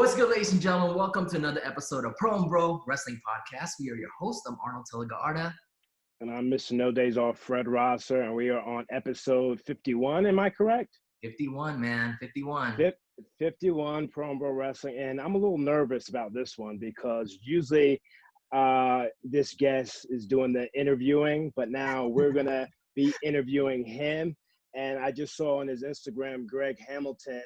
What's good, ladies and gentlemen? Welcome to another episode of Pro and Bro Wrestling Podcast. We are your host. I'm Arnold Telegaarda. And I'm Mr. No Days Off, Fred Rosser, and we are on episode 51. Am I correct? 51, man. 51. 51 Pro and Bro Wrestling. And I'm a little nervous about this one because usually this guest is doing the interviewing, but now we're going to be interviewing him. And I just saw on his Instagram, Greg Hamilton,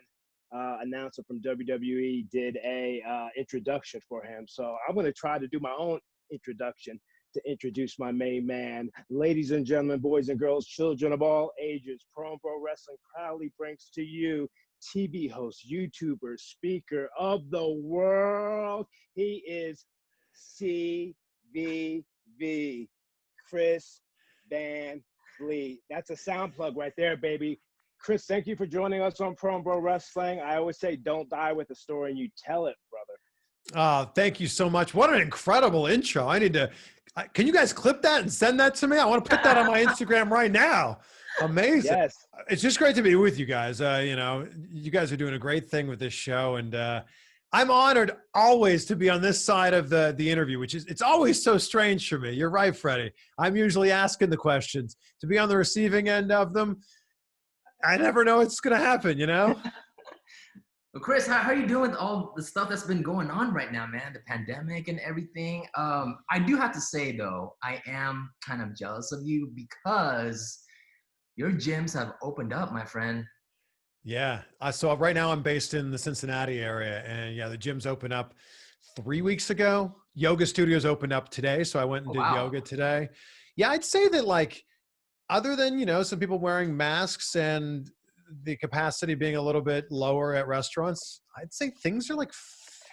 announcer from WWE, did a introduction for him. So I'm going to try to do my own introduction to introduce my main man. Ladies and gentlemen, boys and girls, children of all ages, Pro and Bro Wrestling proudly brings to you TV host, YouTuber, speaker of the world. He is CVV, Chris Van Vliet. That's a sound plug right there, baby. Chris, thank you for joining us on Pro and Bro Wrestling. I always say, don't die with the story, and you tell it, brother. Thank you so much. What an incredible intro. Can you guys clip that and send that to me? I want to put that on my Instagram right now. Amazing. Yes. It's just great to be with you guys. You guys are doing a great thing with this show. And I'm honored always to be on this side of the interview, it's always so strange for me. You're right, Freddie. I'm usually asking the questions. To be on the receiving end of them, I never know what's going to happen, you know? Well, Chris, how are you doing with all the stuff that's been going on right now, man? The pandemic and everything. I do have to say, though, I am kind of jealous of you because your gyms have opened up, my friend. Yeah. So right now I'm based in the Cincinnati area, and yeah, the gyms opened up 3 weeks ago. Yoga studios opened up today, so I went and did yoga today. Yeah, I'd say that, other than, some people wearing masks and the capacity being a little bit lower at restaurants, I'd say things are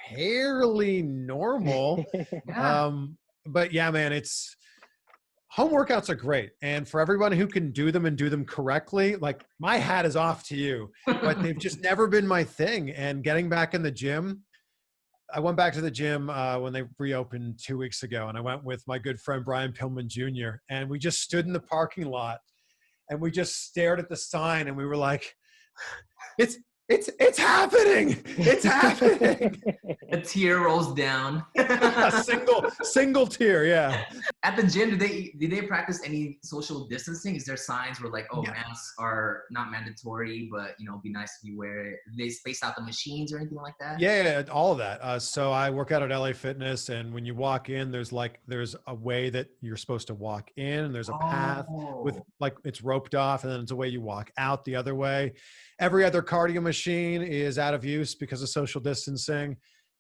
fairly normal. Yeah. But yeah, man, home workouts are great. And for everyone who can do them and do them correctly, my hat is off to you, but they've just never been my thing. And getting back in the gym, I went back to the gym when they reopened 2 weeks ago, and I went with my good friend, Brian Pillman Jr. And we just stood in the parking lot and we just stared at the sign and we were like, it's happening. It's happening. A tear rolls down. A single tear. Yeah. At the gym, do they practice any social distancing? Is there signs where masks are not mandatory, but be nice if you wear it? Do they space out the machines or anything like that? Yeah, all of that. So I work out at LA Fitness, and when you walk in, there's a way that you're supposed to walk in, and there's a path with it's roped off, and then it's a way you walk out the other way. Every other cardio machine is out of use because of social distancing.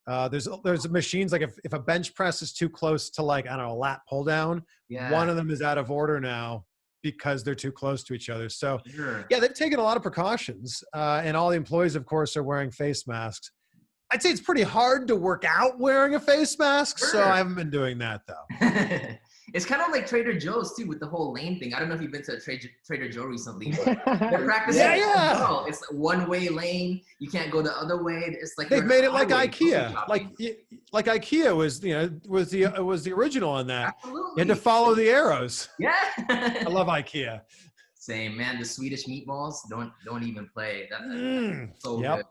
There's machines if a bench press is too close to a lat pull down, one of them is out of order now because they're too close to each other. So yeah, they've taken a lot of precautions, and all the employees, of course, are wearing face masks. I'd say it's pretty hard to work out wearing a face mask, so I haven't been doing that though. It's kind of like Trader Joe's too, with the whole lane thing. I don't know if you've been to Trader Joe recently, but they're practicing. Yeah. It's one-way lane. You can't go the other way. It's they've made it like IKEA. Like IKEA was the original on that. Absolutely. You had to follow the arrows. Yeah. I love IKEA. Same, man. The Swedish meatballs don't even play. That's so good.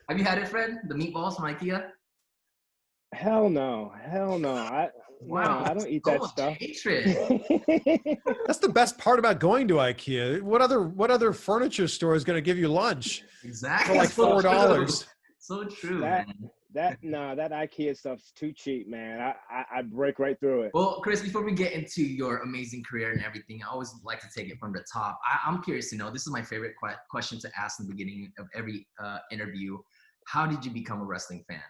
Have you had it, Fred? The meatballs from IKEA? Hell no. Wow, I don't eat that stuff. That's the best part about going to IKEA. What other furniture store is going to give you lunch? Exactly. For $4. So true. That IKEA stuff's too cheap, man. I break right through it. Well, Chris, before we get into your amazing career and everything, I always like to take it from the top. I'm curious to know, this is my favorite question to ask in the beginning of every interview. How did you become a wrestling fan?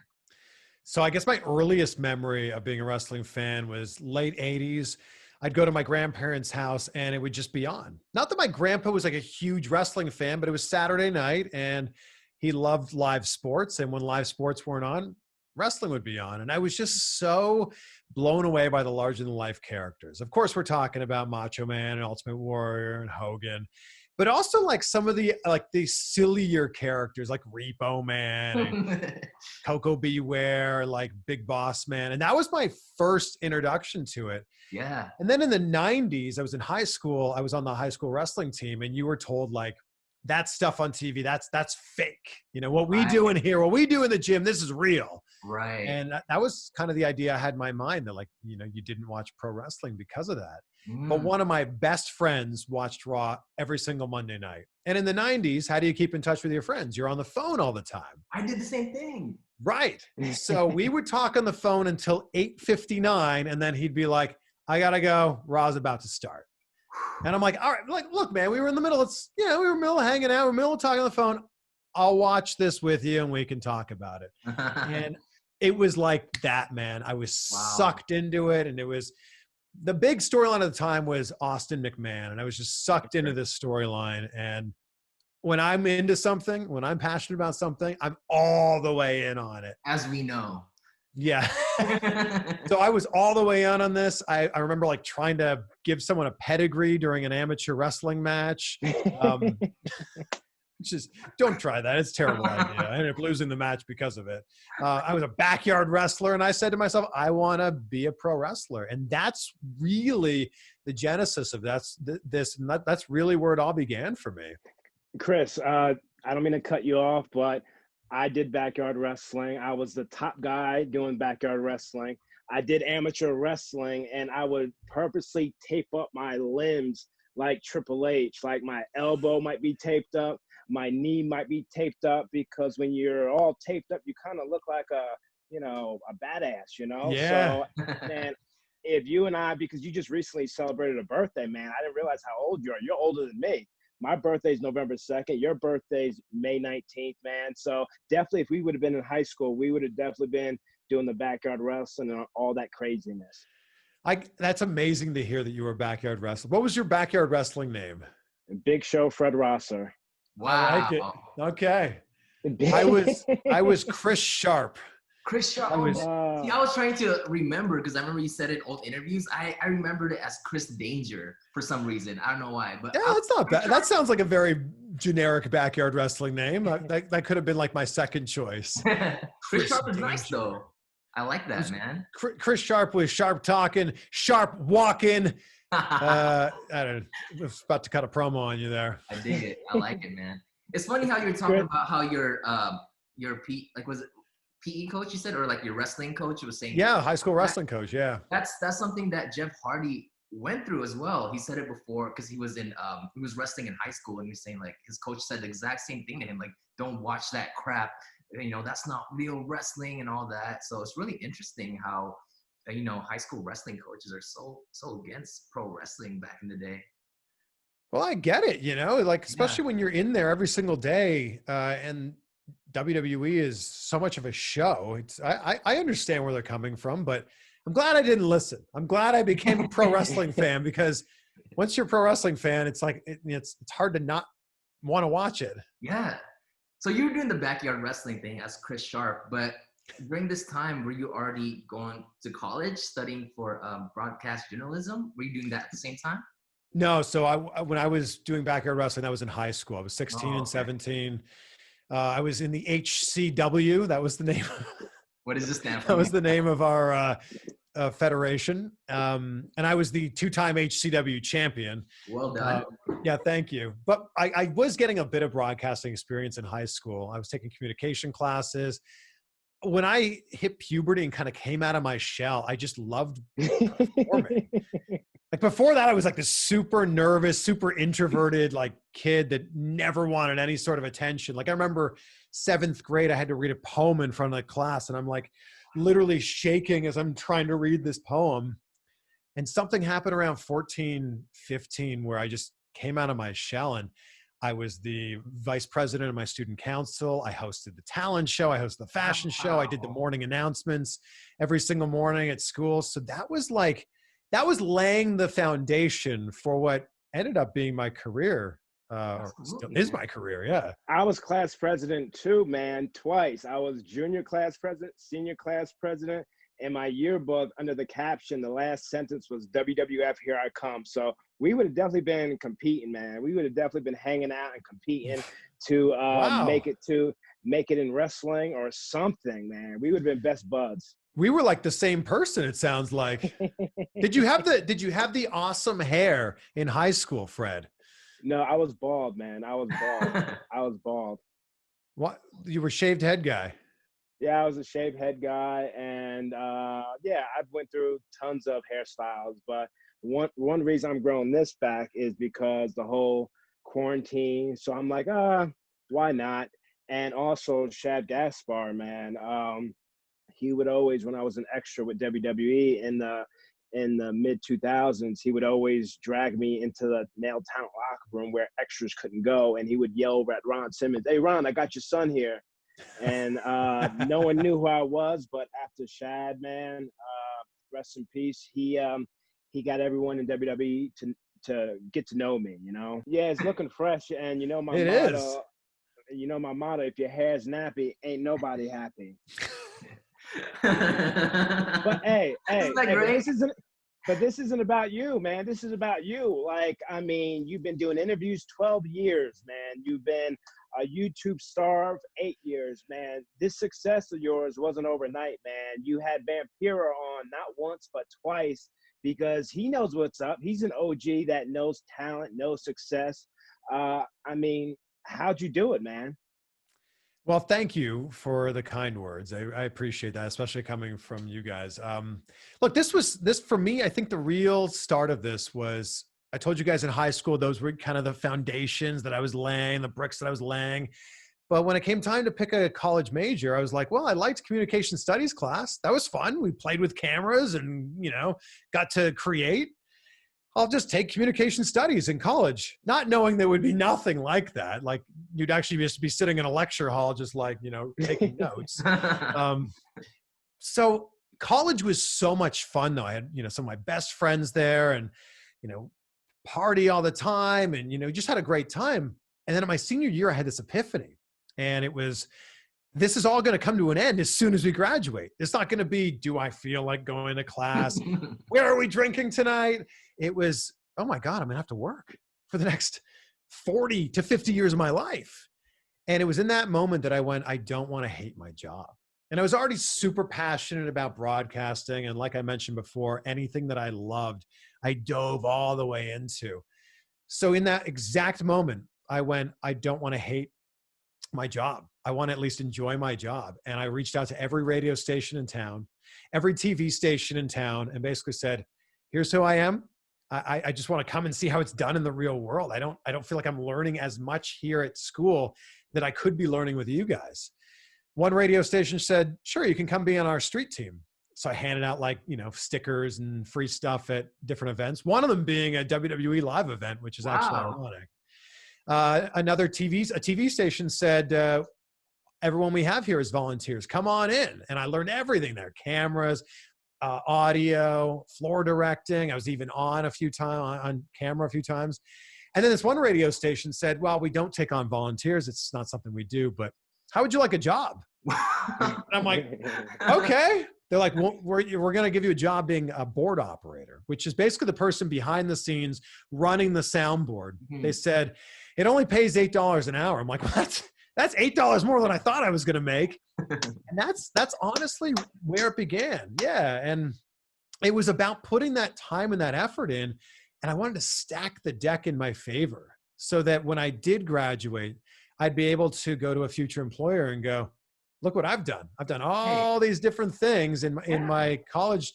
So I guess my earliest memory of being a wrestling fan was late 80s. I'd go to my grandparents' house and it would just be on. Not that my grandpa was a huge wrestling fan, but it was Saturday night and he loved live sports. And when live sports weren't on, wrestling would be on. And I was just so blown away by the larger than life characters. Of course, we're talking about Macho Man and Ultimate Warrior and Hogan, but also some of the sillier characters like Repo Man and Coco Beware, Big Boss Man. And that was my first introduction to it. Yeah. And then in the 90s, I was in high school. I was on the high school wrestling team, and you were told that stuff on TV, that's fake. You know, what we Right. do in here, what we do in the gym, this is real. Right. And that was kind of the idea I had in my mind, that like, you know, you didn't watch pro wrestling because of that. But one of my best friends watched Raw every single Monday night. And in the 90s, how do you keep in touch with your friends? You're on the phone all the time. I did the same thing. Right. So we would talk on the phone until 8:59, and then he'd be like, I gotta go. Raw's about to start. And I'm like, all right, like, look, man, we were in the middle. We were in the middle of hanging out. We were in the middle of talking on the phone. I'll watch this with you and we can talk about it. And it was like that, man. I was sucked into it. And it was, the big storyline at the time was Austin McMahon. And I was just sucked into this storyline. And when I'm into something, when I'm passionate about something, I'm all the way in on it. As we know. Yeah. So I was all the way on this. I remember like trying to give someone a pedigree during an amateur wrestling match. Just don't try that. It's a terrible idea. I ended up losing the match because of it. I was a backyard wrestler, and I said to myself, I want to be a pro wrestler. And that's really the genesis of this. And that's really where it all began for me. Chris, I don't mean to cut you off, but I did backyard wrestling. I was the top guy doing backyard wrestling. I did amateur wrestling, and I would purposely tape up my limbs like Triple H. Like my elbow might be taped up, my knee might be taped up, because when you're all taped up, you kind of look like a badass, you know? Yeah. So, man, if you and I, because you just recently celebrated a birthday, man, I didn't realize how old you are. You're older than me. My birthday's November 2nd. Your birthday's May 19th, man. So definitely, if we would have been in high school, we would have definitely been doing the backyard wrestling and all that craziness. That's amazing to hear that you were a backyard wrestler. What was your backyard wrestling name? Big Show Fred Rosser. Wow. I like it. Okay. I was Chris Sharp. Chris Sharp. See, I was trying to remember, because I remember you said it in old interviews. I remembered it as Chris Danger for some reason. I don't know why, but yeah, that's not bad. That sounds like a very generic backyard wrestling name. That could have been like my second choice. Chris Sharp is nice though. I like that, man. Chris Sharp was sharp talking, sharp walking. I don't know. I was about to cut a promo on you there. I dig it. I like it, man. It's funny how you're talking about how your was it PE coach you said, or like your wrestling coach was saying? Yeah, high school wrestling coach. Yeah. That's something that Jeff Hardy went through as well. He said it before, because he was wrestling in high school, and he was saying like his coach said the exact same thing to him, like, don't watch that crap. You know, that's not real wrestling and all that. So it's really interesting how, high school wrestling coaches are so against pro wrestling back in the day. Well, I get it, like, especially when you're in there every single day, and WWE is so much of a show. I understand where they're coming from, but I'm glad I didn't listen. I'm glad I became a pro wrestling fan, because once you're a pro wrestling fan, it's like, it's hard to not want to watch it. Yeah. So you were doing the backyard wrestling thing as Chris Sharp, but during this time, were you already going to college studying for broadcast journalism? Were you doing that at the same time? No. So when I was doing backyard wrestling, I was in high school. I was 16 and 17. I was in the HCW. That was the name. What does this stand for? That was the name of our federation. And I was the 2-time HCW champion. Well done. Yeah, thank you. But I was getting a bit of broadcasting experience in high school. I was taking communication classes. When I hit puberty and kind of came out of my shell, I just loved performing. Like before that, I was like this super nervous, super introverted like kid that never wanted any sort of attention. Like I remember 7th grade, I had to read a poem in front of the class, and I'm like literally shaking as I'm trying to read this poem. And something happened around 14, 15 where I just came out of my shell, and I was the vice president of my student council. I hosted the talent show. I hosted the fashion show. I did the morning announcements every single morning at school. So that was laying the foundation for what ended up being my career, or still is my career. Yeah. I was class president too, man, twice. I was junior class president, senior class president. In my yearbook, under the caption, the last sentence was WWF, here I come. So we would have definitely been competing, man. We would have definitely been hanging out and competing to make it in wrestling or something, man. We would have been best buds. We were like the same person, it sounds like. Did you have the awesome hair in high school, Fred? No, I was bald, man. I was bald. I was bald. What? You were shaved head guy. Yeah, I was a shaved head guy, and yeah, I've went through tons of hairstyles, but one reason I'm growing this back is because the whole quarantine. So I'm like, why not? And also Shad Gaspar, man. He would always, when I was an extra with WWE in the mid 2000s, he would always drag me into the male talent locker room where extras couldn't go, and he would yell over at Ron Simmons, "Hey Ron, I got your son here." And no one knew who I was, but after Shad, man, rest in peace, he got everyone in WWE to get to know me. Yeah, it's looking fresh, and my It motto. is. My motto: if your hair's nappy, ain't nobody happy. But hey, this isn't about you, man. This is about you. Like, I mean, you've been doing interviews 12 years, man. You've been a YouTube star for 8 years, man. This success of yours wasn't overnight, man. You had Vampiro on not once, but twice, because he knows what's up. He's an OG that knows talent, knows success. I mean, how'd you do it, man? Well, thank you for the kind words. I appreciate that, especially coming from you guys. Look, this for me, I think the real start of this was, I told you guys in high school, those were kind of the foundations that I was laying, the bricks that I was laying. But when it came time to pick a college major, I was like, well, I liked communication studies class. That was fun. We played with cameras and, got to create. I'll just take communication studies in college, not knowing there would be nothing like that. Like, you'd actually just be sitting in a lecture hall, just like, taking notes. So college was so much fun though. I had, some of my best friends there, and, party all the time, and, just had a great time. And then in my senior year, I had this epiphany, and it was, this is all going to come to an end as soon as we graduate. It's not going to be, do I feel like going to class? Where are we drinking tonight? It was, oh my God, I'm going to have to work for the next 40 to 50 years of my life. And it was in that moment that I went, I don't want to hate my job. And I was already super passionate about broadcasting. And like I mentioned before, anything that I loved, I dove all the way into. So in that exact moment, I went, I don't want to hate my job. I want to at least enjoy my job. And I reached out to every radio station in town, every TV station in town, and basically said, here's who I am. I just want to come and see how it's done in the real world. I don't feel like I'm learning as much here at school that I could be learning with you guys. One radio station said, sure, you can come be on our street team. So I handed out stickers and free stuff at different events. One of them being a WWE live event, which is actually ironic. Another TV station said, everyone we have here is volunteers. Come on in. And I learned everything there: cameras, audio, floor directing. I was even on camera a few times. And then this one radio station said, well, we don't take on volunteers. It's not something we do, but how would you like a job? And I'm like, okay. They're like, well, we're going to give you a job being a board operator, which is basically the person behind the scenes running the soundboard. Mm-hmm. They said, it only pays $8 an hour. I'm like, what? That's $8 more than I thought I was going to make. And that's honestly where it began. Yeah. And it was about putting that time and that effort in. And I wanted to stack the deck in my favor so that when I did graduate, I'd be able to go to a future employer and go, look what I've done. I've done all these different things in my college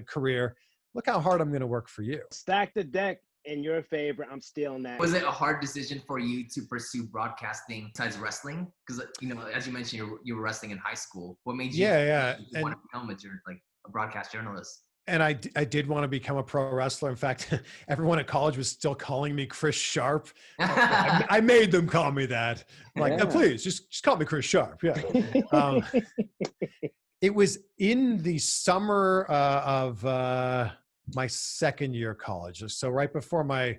career. Look how hard I'm going to work for you. Stack the deck in your favor. I'm stealing that. Was it a hard decision for you to pursue broadcasting besides wrestling? Because, as you mentioned, you were wrestling in high school. What made you want to become a broadcast journalist? And I did want to become a pro wrestler. In fact, everyone at college was still calling me Chris Sharp. I made them call me that. I'm like, no, please, just call me Chris Sharp. Yeah. It was in the summer of my second year of college. So right before my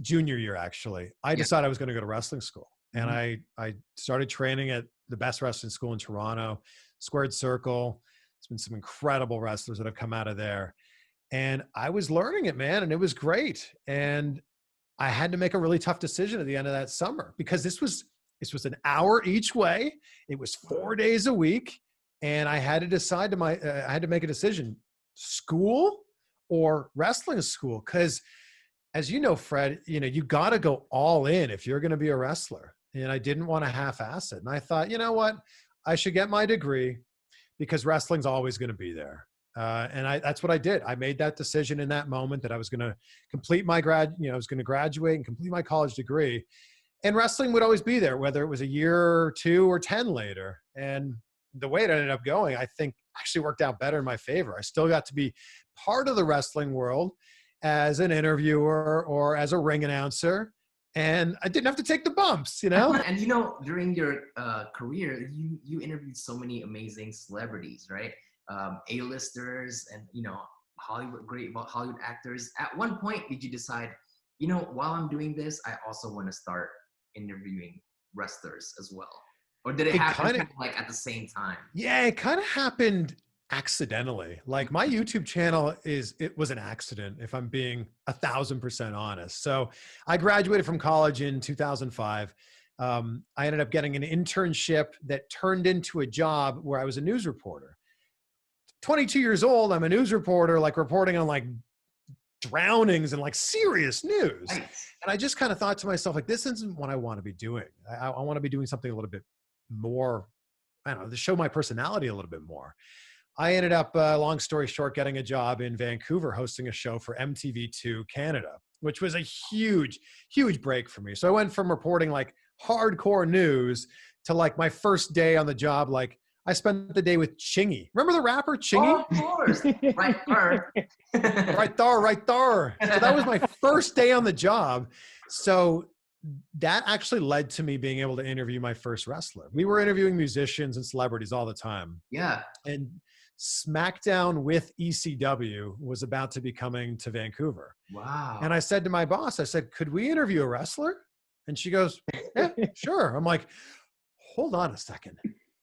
junior year, actually, I decided I was going to go to wrestling school. And I started training at the best wrestling school in Toronto, Squared Circle. It's been some incredible wrestlers that have come out of there. And I was learning it, man, and it was great. And I had to make a really tough decision at the end of that summer because this was an hour each way. It was 4 days a week. And I had to decide I had to make a decision, school or wrestling school. Because as you know, Fred, you got to go all in if you're going to be a wrestler. And I didn't want to half-ass it. And I thought, you know what? I should get my degree because wrestling's always going to be there. That's what I did. I made that decision in that moment that I was going to complete my I was going to graduate and complete my college degree. And wrestling would always be there, whether it was a year or 2 or 10 later. And the way it ended up going, I think actually worked out better in my favor. I still got to be part of the wrestling world as an interviewer or as a ring announcer. And I didn't have to take the bumps, And during your career, you interviewed so many amazing celebrities, right? A-listers and great Hollywood actors. At one point, did you decide, while I'm doing this, I also want to start interviewing wrestlers as well? Or did it happen kind of like at the same time? Yeah, it kind of happened accidentally. Like my YouTube channel it was an accident, if I'm being 1,000% honest. So I graduated from college in 2005. I ended up getting an internship that turned into a job where I was a news reporter. 22 years old, I'm a news reporter, like reporting on like drownings and like serious news. Nice. And I just kind of thought to myself, like, this isn't what I want to be doing. I want to be doing something a little bit more, I don't know, to show my personality a little bit more. I ended up, long story short, getting a job in Vancouver, hosting a show for MTV2 Canada, which was a huge, huge break for me. So I went from reporting like hardcore news to like my first day on the job, like I spent the day with Chingy. Remember the rapper Chingy? Oh, of course. Right there. Right there, right there. So that was my first day on the job. So that actually led to me being able to interview my first wrestler. We were interviewing musicians and celebrities all the time. Yeah. And SmackDown with ECW was about to be coming to Vancouver. Wow. And I said to my boss, I said, could we interview a wrestler? And she goes, yeah, sure. I'm like, hold on a second.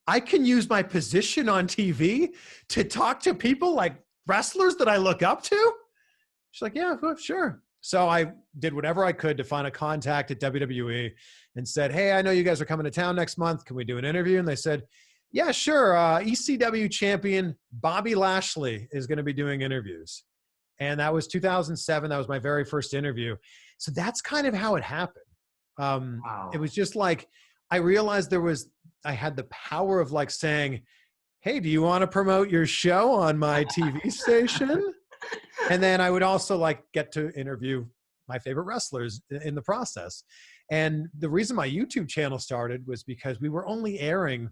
I can use my position on TV to talk to people like wrestlers that I look up to? She's like, yeah, sure. So I did whatever I could to find a contact at WWE and said, hey, I know you guys are coming to town next month. Can we do an interview? And they said, yeah, sure. ECW champion Bobby Lashley is going to be doing interviews. And that was 2007. That was my very first interview. So that's kind of how it happened. Wow. It was just like, I realized I had the power of like saying, hey, do you want to promote your show on my TV station? And then I would also like get to interview my favorite wrestlers in the process. And the reason my YouTube channel started was because we were only airing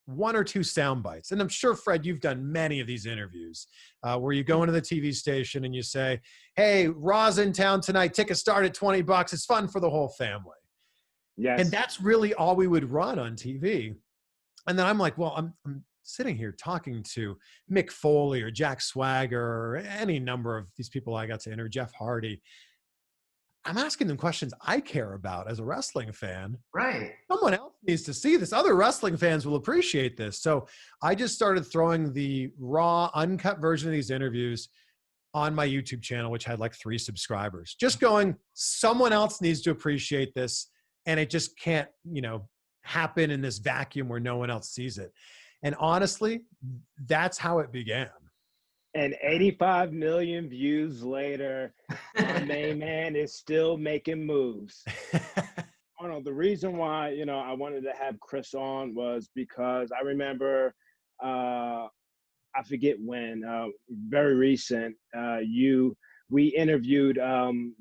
1 or 2 sound bites. And I'm sure, Fred, you've done many of these interviews where you go into the TV station and you say, hey, Raw's in town tonight. Tickets start at $20. It's fun for the whole family. Yes. And that's really all we would run on TV. And then I'm like, well, I'm sitting here talking to Mick Foley or Jack Swagger or any number of these people I got to interview, Jeff Hardy. I'm asking them questions I care about as a wrestling fan. Right. Someone else needs to see this. Other wrestling fans will appreciate this. So I just started throwing the raw, uncut version of these interviews on my YouTube channel, which had like 3 subscribers. Just going, someone else needs to appreciate this. And it just can't, happen in this vacuum where no one else sees it. And honestly, that's how it began. And 85 million views later, our main man is still making moves. The reason why, I wanted to have Chris on was because I remember, I forget when, very recent, we interviewed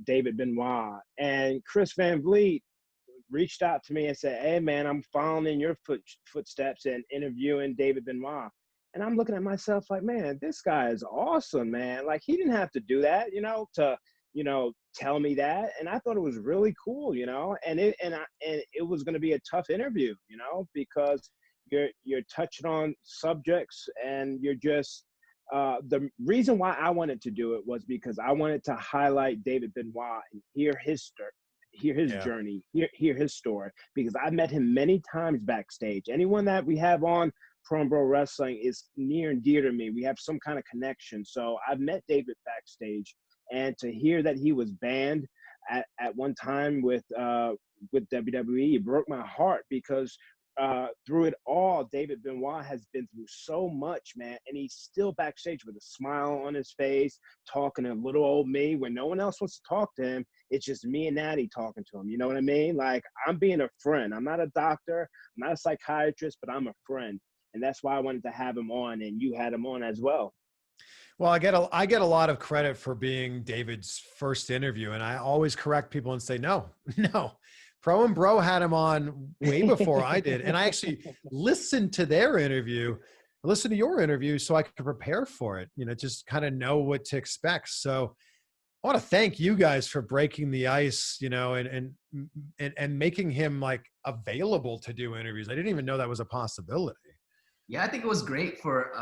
David Benoit, and Chris Van Vliet reached out to me and said, hey man, I'm following in your footsteps and interviewing David Benoit. And I'm looking at myself like, man, this guy is awesome, man. Like he didn't have to do that, to, tell me that. And I thought it was really cool, and it was going to be a tough interview, because you're touching on subjects and you're just, the reason why I wanted to do it was because I wanted to highlight David Benoit and hear his journey, hear his story, because I met him many times backstage. Anyone that we have on Pro Wrestling is near and dear to me. We have some kind of connection. So I've met David backstage, and to hear that he was banned at one time with WWE, it broke my heart, because through it all, David Benoit has been through so much, man, and he's still backstage with a smile on his face, talking to little old me when no one else wants to talk to him. It's just me and Natty talking to him. You know what I mean? Like, I'm being a friend. I'm not a doctor. I'm not a psychiatrist, but I'm a friend. And that's why I wanted to have him on, and you had him on as well. Well, I get a lot of credit for being David's first interview, and I always correct people and say, no, no. Pro and Bro had him on way before I did. And I actually listened to their interview, listened to your interview so I could prepare for it, you know, just kind of know what to expect. So I want to thank you guys for breaking the ice, you know, and making him like available to do interviews. I didn't even know that was a possibility. Yeah, I think it was great for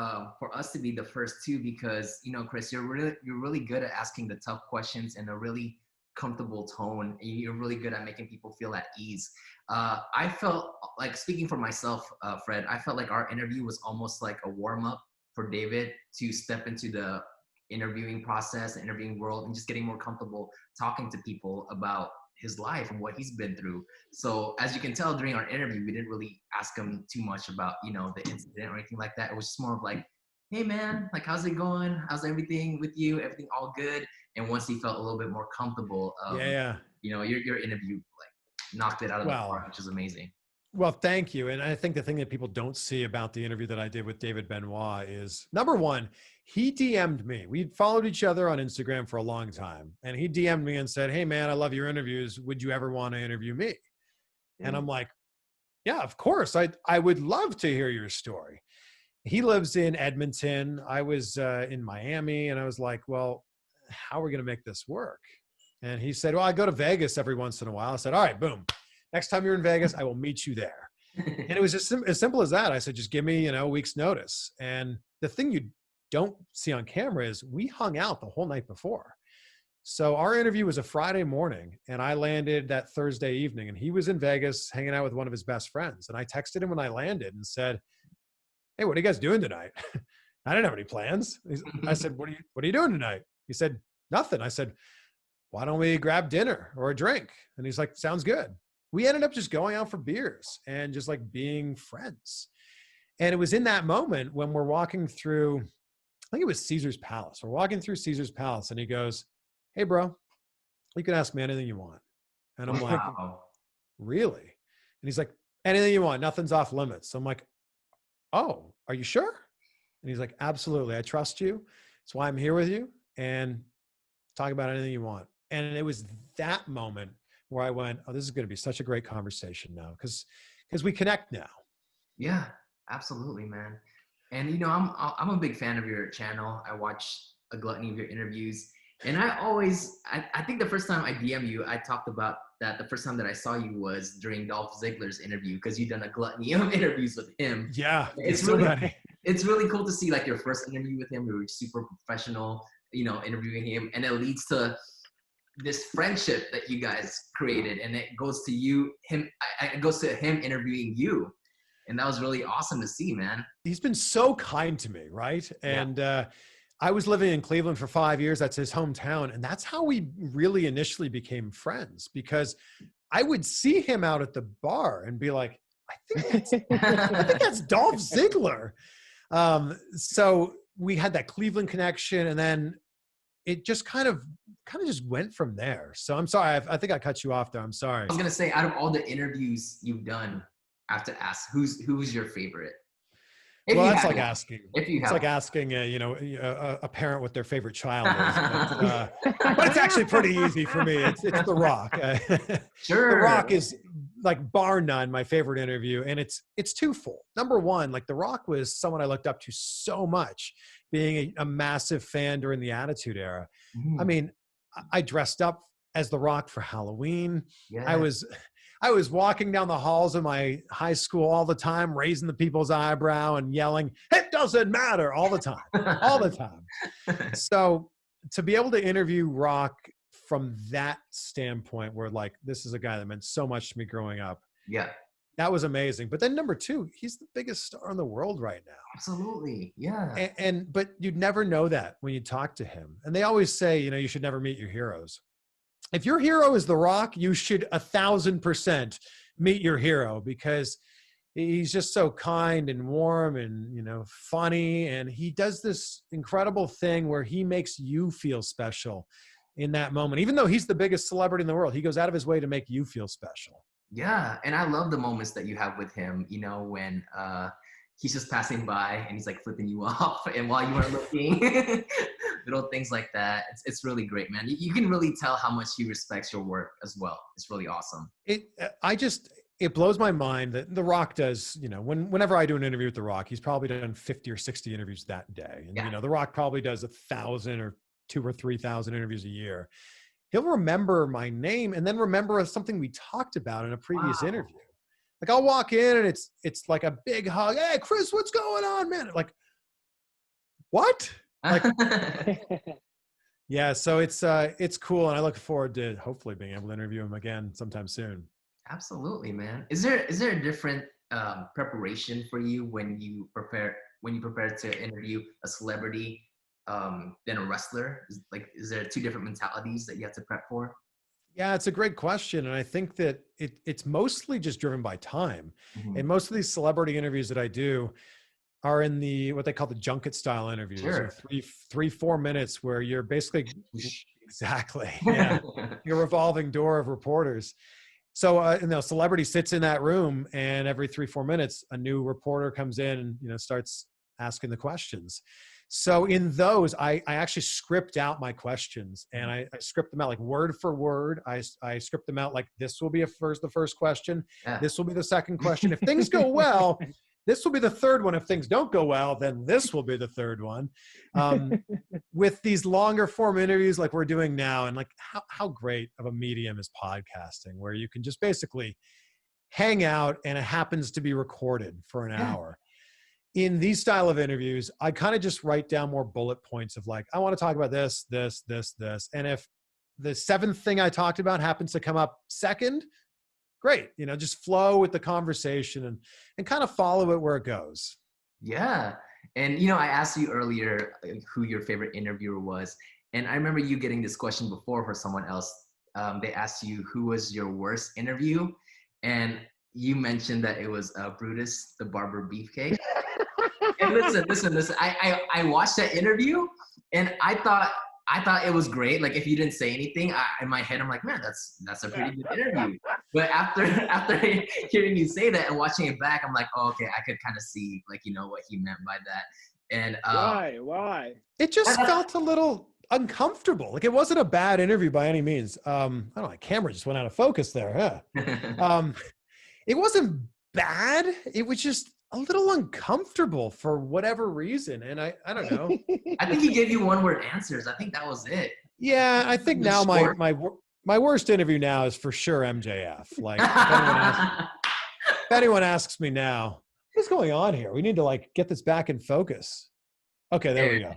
us to be the first two because, you know, Chris, you're really good at asking the tough questions in a really comfortable tone. And you're really good at making people feel at ease. I felt like, speaking for myself, Fred, I felt like our interview was almost like a warm up for David to step into the interviewing process, the interviewing world, and just getting more comfortable talking to people about his life and what he's been through. So as you can tell during our interview, we didn't really ask him too much about, you know, the incident or anything like that. It was just more of like, hey man, like, how's it going? How's everything with you? Everything all good? And once he felt a little bit more comfortable, you know, your interview like knocked it out of the park, which is amazing. Well, thank you. And I think the thing that people don't see about the interview that I did with David Benoit is, number one, he DM'd me. We'd followed each other on Instagram for a long time. And he DM'd me and said, hey, man, I love your interviews. Would you ever want to interview me? And I'm like, yeah, of course. I would love to hear your story. He lives in Edmonton. I was in Miami. And I was like, well, how are we going to make this work? And he said, well, I go to Vegas every once in a while. I said, all right, boom. Next time you're in Vegas, I will meet you there. And it was just as simple as that. I said, just give me, you know, a week's notice. And the thing you don't see on camera is we hung out the whole night before. So our interview was a Friday morning and I landed that Thursday evening and he was in Vegas hanging out with one of his best friends. And I texted him when I landed and said, hey, what are you guys doing tonight? I didn't have any plans. I said, what are you doing tonight? He said, nothing. I said, why don't we grab dinner or a drink? And he's like, sounds good. We ended up just going out for beers and just like being friends. And it was in that moment when we're walking through, I think it was Caesar's Palace. We're walking through Caesar's Palace and he goes, hey bro, you can ask me anything you want. And I'm like, really? And he's like, anything you want, nothing's off limits. So I'm like, oh, are you sure? And he's like, absolutely. I trust you. That's why I'm here with you. And talk about anything you want. And it was that moment where I went, oh, this is going to be such a great conversation now because we connect now. Yeah, absolutely, man. And, you know, I'm a big fan of your channel. I watch a gluttony of your interviews. And I think the first time I DM you, I talked about that the first time that I saw you was during Dolph Ziggler's interview because you've done a gluttony of interviews with him. Yeah, it's really cool to see like your first interview with him. You were super professional, you know, interviewing him. And it leads to this friendship that you guys created, and it goes to him interviewing you, and that was really awesome to see, man. He's been so kind to me, right? And I was living in Cleveland for 5 years. That's his hometown, and that's how we really initially became friends because I would see him out at the bar and be like, I think that's Dolph Ziggler. So we had that Cleveland connection, and then it just kind of just went from there. So I'm sorry. I think I cut you off there. I'm sorry. I was going to say, out of all the interviews you've done, I have to ask, who's your favorite? Well, that's like asking. It's like asking, a parent what their favorite child is. But it's actually pretty easy for me. It's The Rock. Sure. The Rock is like bar none my favorite interview, and it's twofold. Number one, like The Rock was someone I looked up to so much, being a massive fan during the Attitude Era. I mean, I dressed up as The Rock for Halloween. Yeah. I was walking down the halls of my high school all the time, raising the people's eyebrow and yelling, "It doesn't matter," all the time, all the time. So to be able to interview Rock from that standpoint, where like, this is a guy that meant so much to me growing up. Yeah. That was amazing. But then number two, he's the biggest star in the world right now. Absolutely. Yeah. But you'd never know that when you talk to him. And they always say, you should never meet your heroes. If your hero is The Rock, you should 1,000% meet your hero, because he's just so kind and warm and, you know, funny. And he does this incredible thing where he makes you feel special in that moment. Even though he's the biggest celebrity in the world, he goes out of his way to make you feel special. Yeah, and I love the moments that you have with him, you know, when he's just passing by and he's like flipping you off and while you are looking, little things like that. It's really great, man. You can really tell how much he respects your work as well. It's really awesome. It blows my mind that The Rock does, you know, whenever I do an interview with The Rock, he's probably done 50 or 60 interviews that day. And, Yeah. you know, The Rock probably does 1,000 or 2,000 or 3,000 interviews a year. He'll remember my name and then remember something we talked about in a previous interview. Like I'll walk in and it's like a big hug. Hey, Chris, what's going on, man? Like, what? Like, yeah. So it's cool. And I look forward to hopefully being able to interview him again sometime soon. Absolutely, man. Is there a different preparation for you when you prepare to interview a celebrity than a wrestler? Is there two different mentalities that you have to prep for? Yeah, it's a great question. And I think that it's mostly just driven by time. Mm-hmm. And most of these celebrity interviews that I do are in the what they call the junket style interviews, Sure. 3-4 minutes where you're basically exactly, yeah, you're a revolving door of reporters. So you know, celebrity sits in that room, and every 3-4 minutes, a new reporter comes in and, you know, starts asking the questions. So in those, I actually script out my questions, and I script them out like word for word. I script them out like this will be the first question. Yeah. This will be the second question. If things go well, this will be the third one. If things don't go well, then this will be the third one. With these longer form interviews like we're doing now, and like how great of a medium is podcasting, where you can just basically hang out and it happens to be recorded for an hour. In these style of interviews, I kind of just write down more bullet points of like, I want to talk about this. And if the seventh thing I talked about happens to come up second, great. You know, just flow with the conversation and kind of follow it where it goes. Yeah. And, you know, I asked you earlier who your favorite interviewer was. And I remember you getting this question before for someone else. They asked you who was your worst interview. And you mentioned that it was Brutus, the barber beefcake. And listen. I watched that interview and I thought it was great. Like if you didn't say anything, in my head, I'm like, man, that's a pretty good interview. But after hearing you say that and watching it back, I'm like, oh, okay, I could kind of see like, you know, what he meant by that. And Why? It just felt a little uncomfortable. Like it wasn't a bad interview by any means. I don't know, my camera just went out of focus there. Yeah. It wasn't bad. It was just a little uncomfortable for whatever reason. And I don't know. I think he gave you one-word answers. I think that was it. Yeah, I think now my worst interview now is for sure MJF. Like if anyone asks me now, what's going on here? We need to like get this back in focus. Okay, there we go.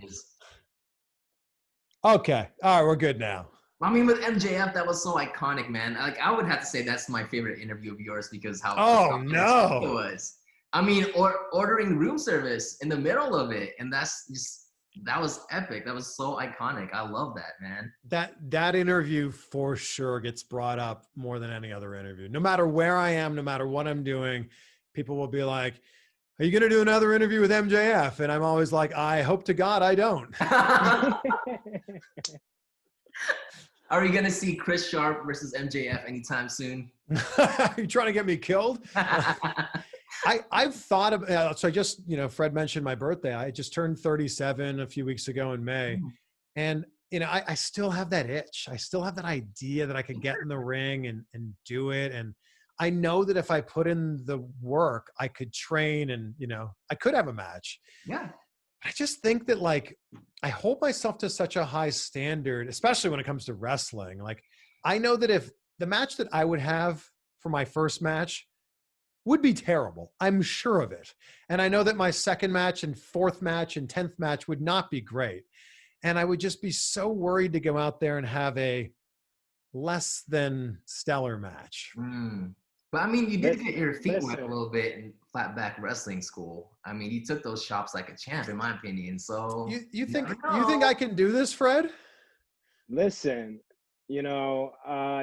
Okay, all right, we're good now. I mean, with MJF, that was so iconic, man. Like I would have to say that's my favorite interview of yours because how it was. I mean, ordering room service in the middle of it, and that was epic. That was so iconic. I love that, man. That interview for sure gets brought up more than any other interview. No matter where I am, no matter what I'm doing, people will be like, "Are you going to do another interview with MJF?" And I'm always like, "I hope to God I don't." Are you going to see Chris Sharp versus MJF anytime soon? Are you trying to get me killed? I've thought of, so I just, you know, Fred mentioned my birthday. I just turned 37 a few weeks ago in May. And, you know, I still have that itch. I still have that idea that I could get in the ring and do it. And I know that if I put in the work, I could train and, you know, I could have a match. Yeah. I just think that like, I hold myself to such a high standard, especially when it comes to wrestling. Like, I know that if the match that I would have for my first match would be terrible, I'm sure of it. And I know that my second match and fourth match and 10th match would not be great. And I would just be so worried to go out there and have a less than stellar match. But I mean, you did get your feet wet a little bit in flatback wrestling school. I mean, you took those chops like a champ, in my opinion. So you think I can do this, Fred? Listen, you know,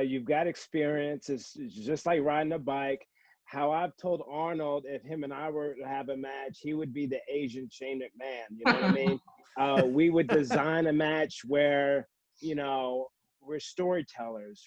you've got experience. It's just like riding a bike. how I've told Arnold if him and I were to have a match, he would be the Asian Shane McMahon. You know what I mean? We would design a match where, you know, we're storytellers.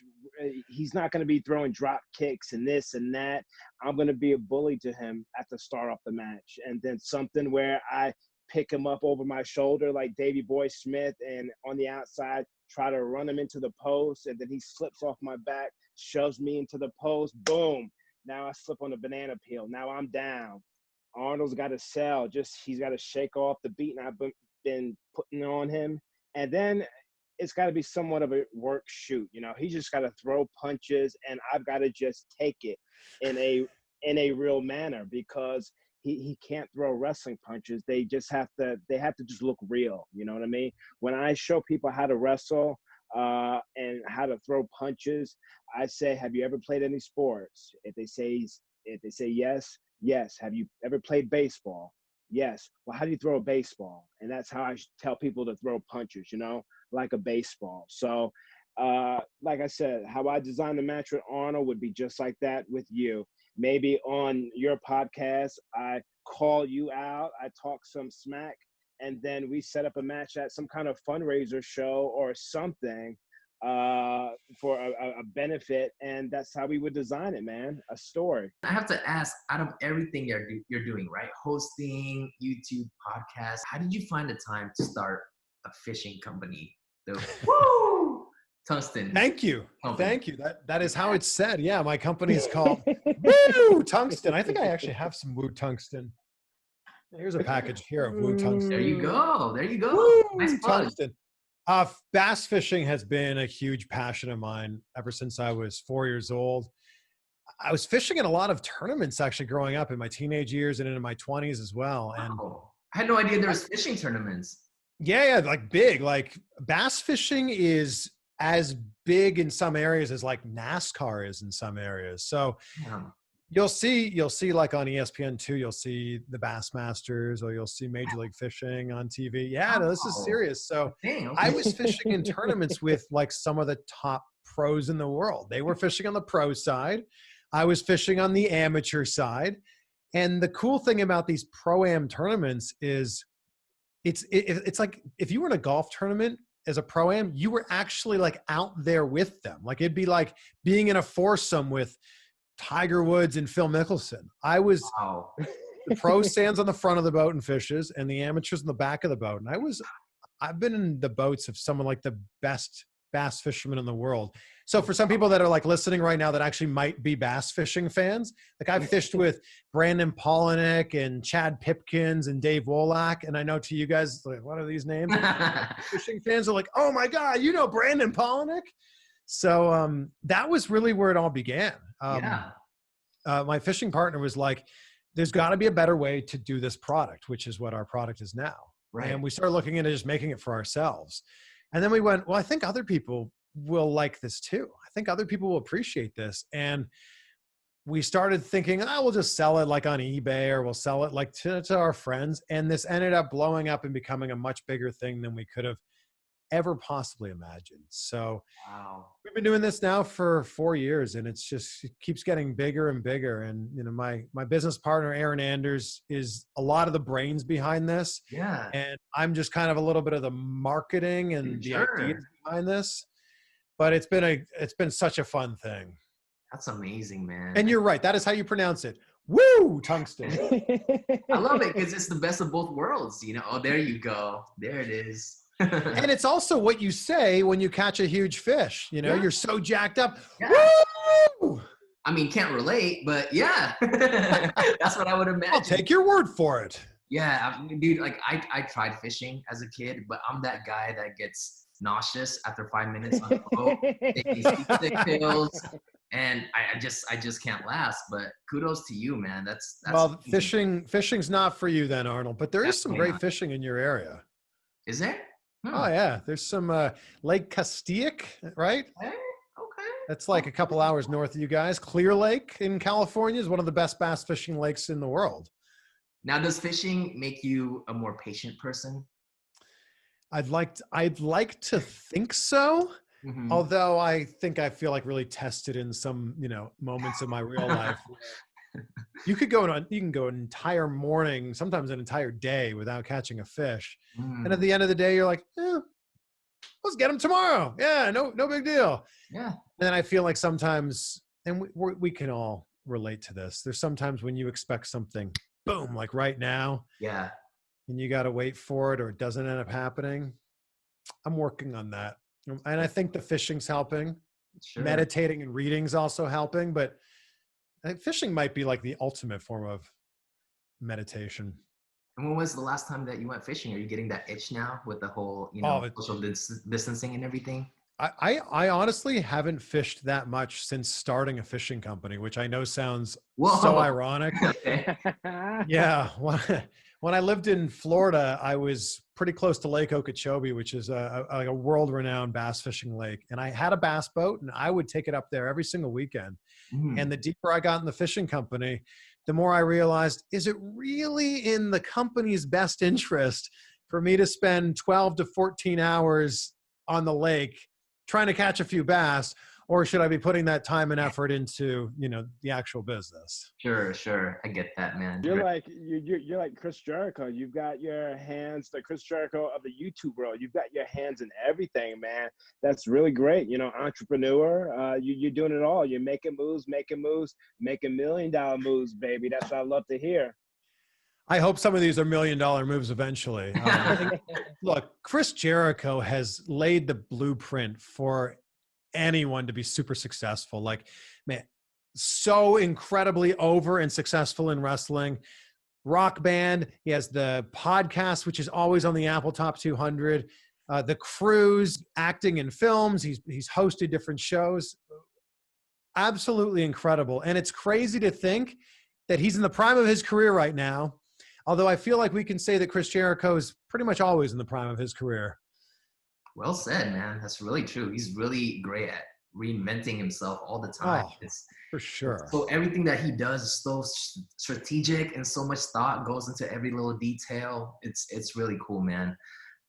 He's not going to be throwing drop kicks and this and that. I'm going to be a bully to him at the start of the match. And then something where I pick him up over my shoulder like Davey Boy Smith and on the outside, try to run him into the post. And then he slips off my back, shoves me into the post. Boom. Now I slip on a banana peel. Now I'm down. Arnold's got to sell. He's got to shake off the beating I've been putting on him. And then it's got to be somewhat of a work shoot. You know, he just got to throw punches, and I've got to just take it in a real manner, because he can't throw wrestling punches. They have to just look real. You know what I mean? When I show people how to wrestle and how to throw punches, I say, have you ever played any sports? If they say yes, yes. Have you ever played baseball? Yes. Well, how do you throw a baseball? And that's how I tell people to throw punches, you know, like a baseball. So, like I said, how I designed the match with Arnold would be just like that with you. Maybe on your podcast, I call you out, I talk some smack, and then we set up a match at some kind of fundraiser show or something for a benefit. And that's how we would design it, man. A story. I have to ask, out of everything you're doing, right? Hosting, YouTube, podcast, how did you find the time to start a fishing company? Woo! Tungsten. Thank you. Company. Thank you. That is how it's said. Yeah, my company is called Woo Tungsten. I think I actually have some Woo Tungsten. Here's a package here of Woo Tungsten. There you go. There you go. Woo Nice plug. Tungsten. Bass fishing has been a huge passion of mine ever since I was 4 years old. I was fishing in a lot of tournaments actually growing up in my teenage years and into my 20s as well. And I had no idea there was fishing tournaments. Yeah, like big. Like bass fishing is as big in some areas as like NASCAR is in some areas. So you'll see like on ESPN2, you'll see the Bassmasters, or you'll see Major League Fishing on TV. Yeah, no, this is serious. So I was fishing in tournaments with like some of the top pros in the world. They were fishing on the pro side. I was fishing on the amateur side. And the cool thing about these pro-am tournaments is it's like if you were in a golf tournament as a pro-am, you were actually like out there with them. Like it'd be like being in a foursome with Tiger Woods and Phil Mickelson. I was the pro stands on the front of the boat and fishes, and the amateurs in the back of the boat. And I've been in the boats of someone like the best bass fishermen in the world. So for some people that are like listening right now that actually might be bass fishing fans, like I've fished with Brandon Polinick and Chad Pipkins and Dave Wolak. And I know to you guys, like, what are these names? Fishing fans are like, oh my God, you know Brandon Polinick? So that was really where it all began. My fishing partner was like, there's got to be a better way to do this product, which is what our product is now. Right. And we started looking into just making it for ourselves. And then we went, well, I think other people will like this too. I think other people will appreciate this. And we started thinking, we'll just sell it like on eBay, or we'll sell it like to our friends. And this ended up blowing up and becoming a much bigger thing than we could have ever possibly imagined. So we've been doing this now for 4 years, and it keeps getting bigger and bigger. And, you know, my business partner, Aaron Anders, is a lot of the brains behind this. Yeah. And I'm just kind of a little bit of the marketing and the ideas behind this, but it's been such a fun thing. That's amazing, man. And you're right. That is how you pronounce it. Woo, Tungsten. I love it because it's the best of both worlds. You know, oh, there you go. There it is. And it's also what you say when you catch a huge fish. You know, you're so jacked up. Yeah. Woo! I mean, can't relate, but yeah, that's what I would imagine. I'll take your word for it. Yeah, dude, like I tried fishing as a kid, but I'm that guy that gets nauseous after 5 minutes on the boat, taking stick pills, and I just can't last. But kudos to you, man. That's well, fishing's not for you then, Arnold. But there is some great fishing in your area. Is there? Oh yeah, there's some Lake Castaic, right? Okay. That's like a couple hours north of you guys. Clear Lake in California is one of the best bass fishing lakes in the world. Now, does fishing make you a more patient person? I'd like to think so. Mm-hmm. Although I think I feel like really tested in some, you know, moments of my real life. You can go an entire morning, sometimes an entire day without catching a fish. And at the end of the day, you're like, let's get them tomorrow. Yeah, no big deal. Yeah. And then I feel like sometimes, and we can all relate to this. There's sometimes when you expect something, boom, like right now. Yeah. And you got to wait for it or it doesn't end up happening. I'm working on that. And I think the fishing's helping. Sure. Meditating and reading's also helping, but I think fishing might be like the ultimate form of meditation. And when was the last time that you went fishing? Are you getting that itch now with the whole, social distancing and everything? I honestly haven't fished that much since starting a fishing company, which I know sounds Whoa. so ironic. Yeah. When I lived in Florida, I was pretty close to Lake Okeechobee, which is a world-renowned bass fishing lake. And I had a bass boat, and I would take it up there every single weekend. And the deeper I got in the fishing company, the more I realized, is it really in the company's best interest for me to spend 12 to 14 hours on the lake trying to catch a few bass, or should I be putting that time and effort into, the actual business? Sure. I get that, man. You're like Chris Jericho. You've got your hands, the Chris Jericho of the YouTube world. You've got your hands in everything, man. That's really great. Entrepreneur. You're doing it all. You're making moves, making $1 million moves, baby. That's what I love to hear. I hope some of these are $1 million moves eventually. Look, Chris Jericho has laid the blueprint for anyone to be super successful. Like, man, so incredibly over and successful in wrestling. Rock band. He has the podcast, which is always on the Apple Top 200. The cruise, acting in films. He's hosted different shows. Absolutely incredible. And it's crazy to think that he's in the prime of his career right now. Although I feel like we can say that Chris Jericho is pretty much always in the prime of his career. Well said, man. That's really true. He's really great at reinventing himself all the time. Oh, for sure. So everything that he does is so strategic and so much thought goes into every little detail. It's really cool, man.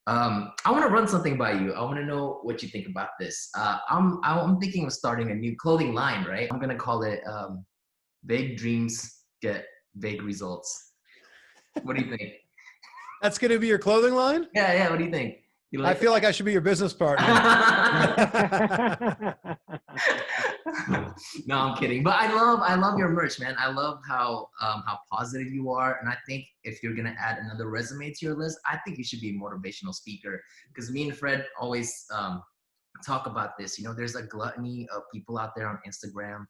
I want to run something by you. I want to know what you think about this. I'm thinking of starting a new clothing line, right? I'm gonna call it "Vague Dreams Get Vague Results." What do you think? That's going to be your clothing line? Yeah. What do you think? I feel like I should be your business partner. No, I'm kidding. But I love your merch, man. I love how positive you are. And I think if you're going to add another resume to your list, I think you should be a motivational speaker. Because me and Fred always talk about this. There's a gluttony of people out there on Instagram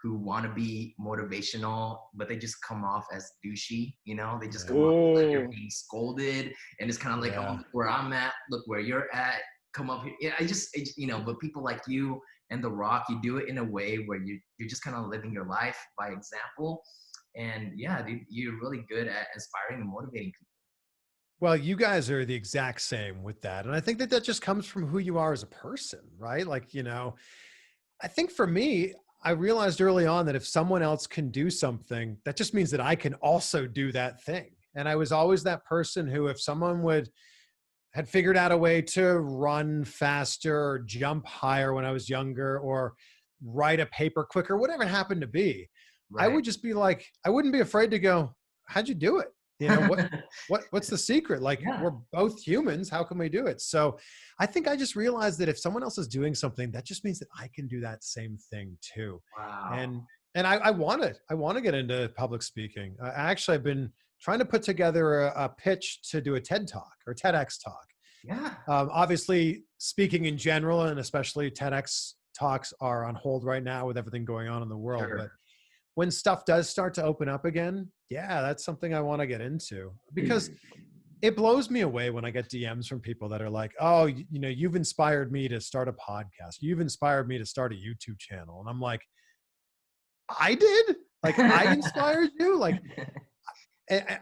who want to be motivational, but they just come off as douchey, They just come off like you're being scolded, and it's kind of like, oh, look where I'm at, look where you're at, come up here. Yeah, but people like you and The Rock, you do it in a way where you're just kind of living your life by example. And yeah, dude, you're really good at inspiring and motivating people. Well, you guys are the exact same with that. And I think that just comes from who you are as a person, right? Like, I think for me, I realized early on that if someone else can do something, that just means that I can also do that thing. And I was always that person who, if someone had figured out a way to run faster or jump higher when I was younger, or write a paper quicker, whatever it happened to be, right, I would just be like, I wouldn't be afraid to go, how'd you do it? What's the secret? Like, we're both humans. How can we do it? So I think I just realized that if someone else is doing something, that just means that I can do that same thing too. Wow. And I want to get into public speaking. I've been trying to put together a pitch to do a TED Talk or TEDx talk. Yeah. Obviously speaking in general, and especially TEDx talks are on hold right now with everything going on in the world. Sure. But when stuff does start to open up again, yeah, that's something I want to get into, because it blows me away when I get DMs from people that are like, oh, you've inspired me to start a podcast. You've inspired me to start a YouTube channel. And I'm like, I did? Like, I inspired you? Like,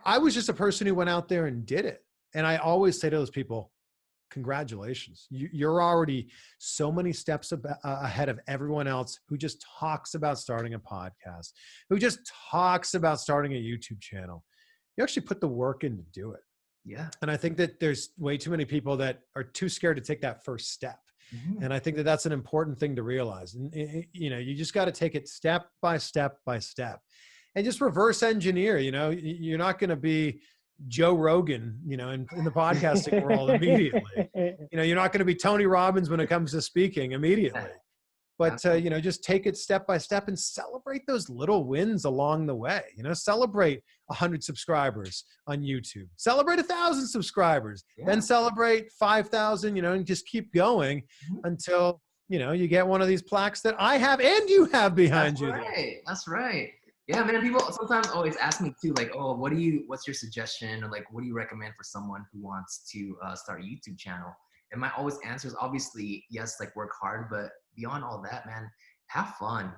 I was just a person who went out there and did it. And I always say to those people, congratulations. You're already so many steps ahead of everyone else who just talks about starting a podcast, who just talks about starting a YouTube channel. You actually put the work in to do it. Yeah. And I think that there's way too many people that are too scared to take that first step. Mm-hmm. And I think that that's an important thing to realize. And, you just got to take it step by step by step. and just reverse engineer. You're not going to be Joe Rogan, in the podcasting world immediately. You're not going to be Tony Robbins when it comes to speaking immediately. But, just take it step by step and celebrate those little wins along the way. Celebrate 100 subscribers on YouTube. Celebrate 1,000 subscribers. Then celebrate 5,000, and just keep going until, you get one of these plaques that I have and you have behind you. That's right. Yeah, man, people sometimes always ask me too, like, oh, what's your suggestion? Or like, what do you recommend for someone who wants to start a YouTube channel? And my always answer is obviously, yes, like work hard, but beyond all that, man, have fun,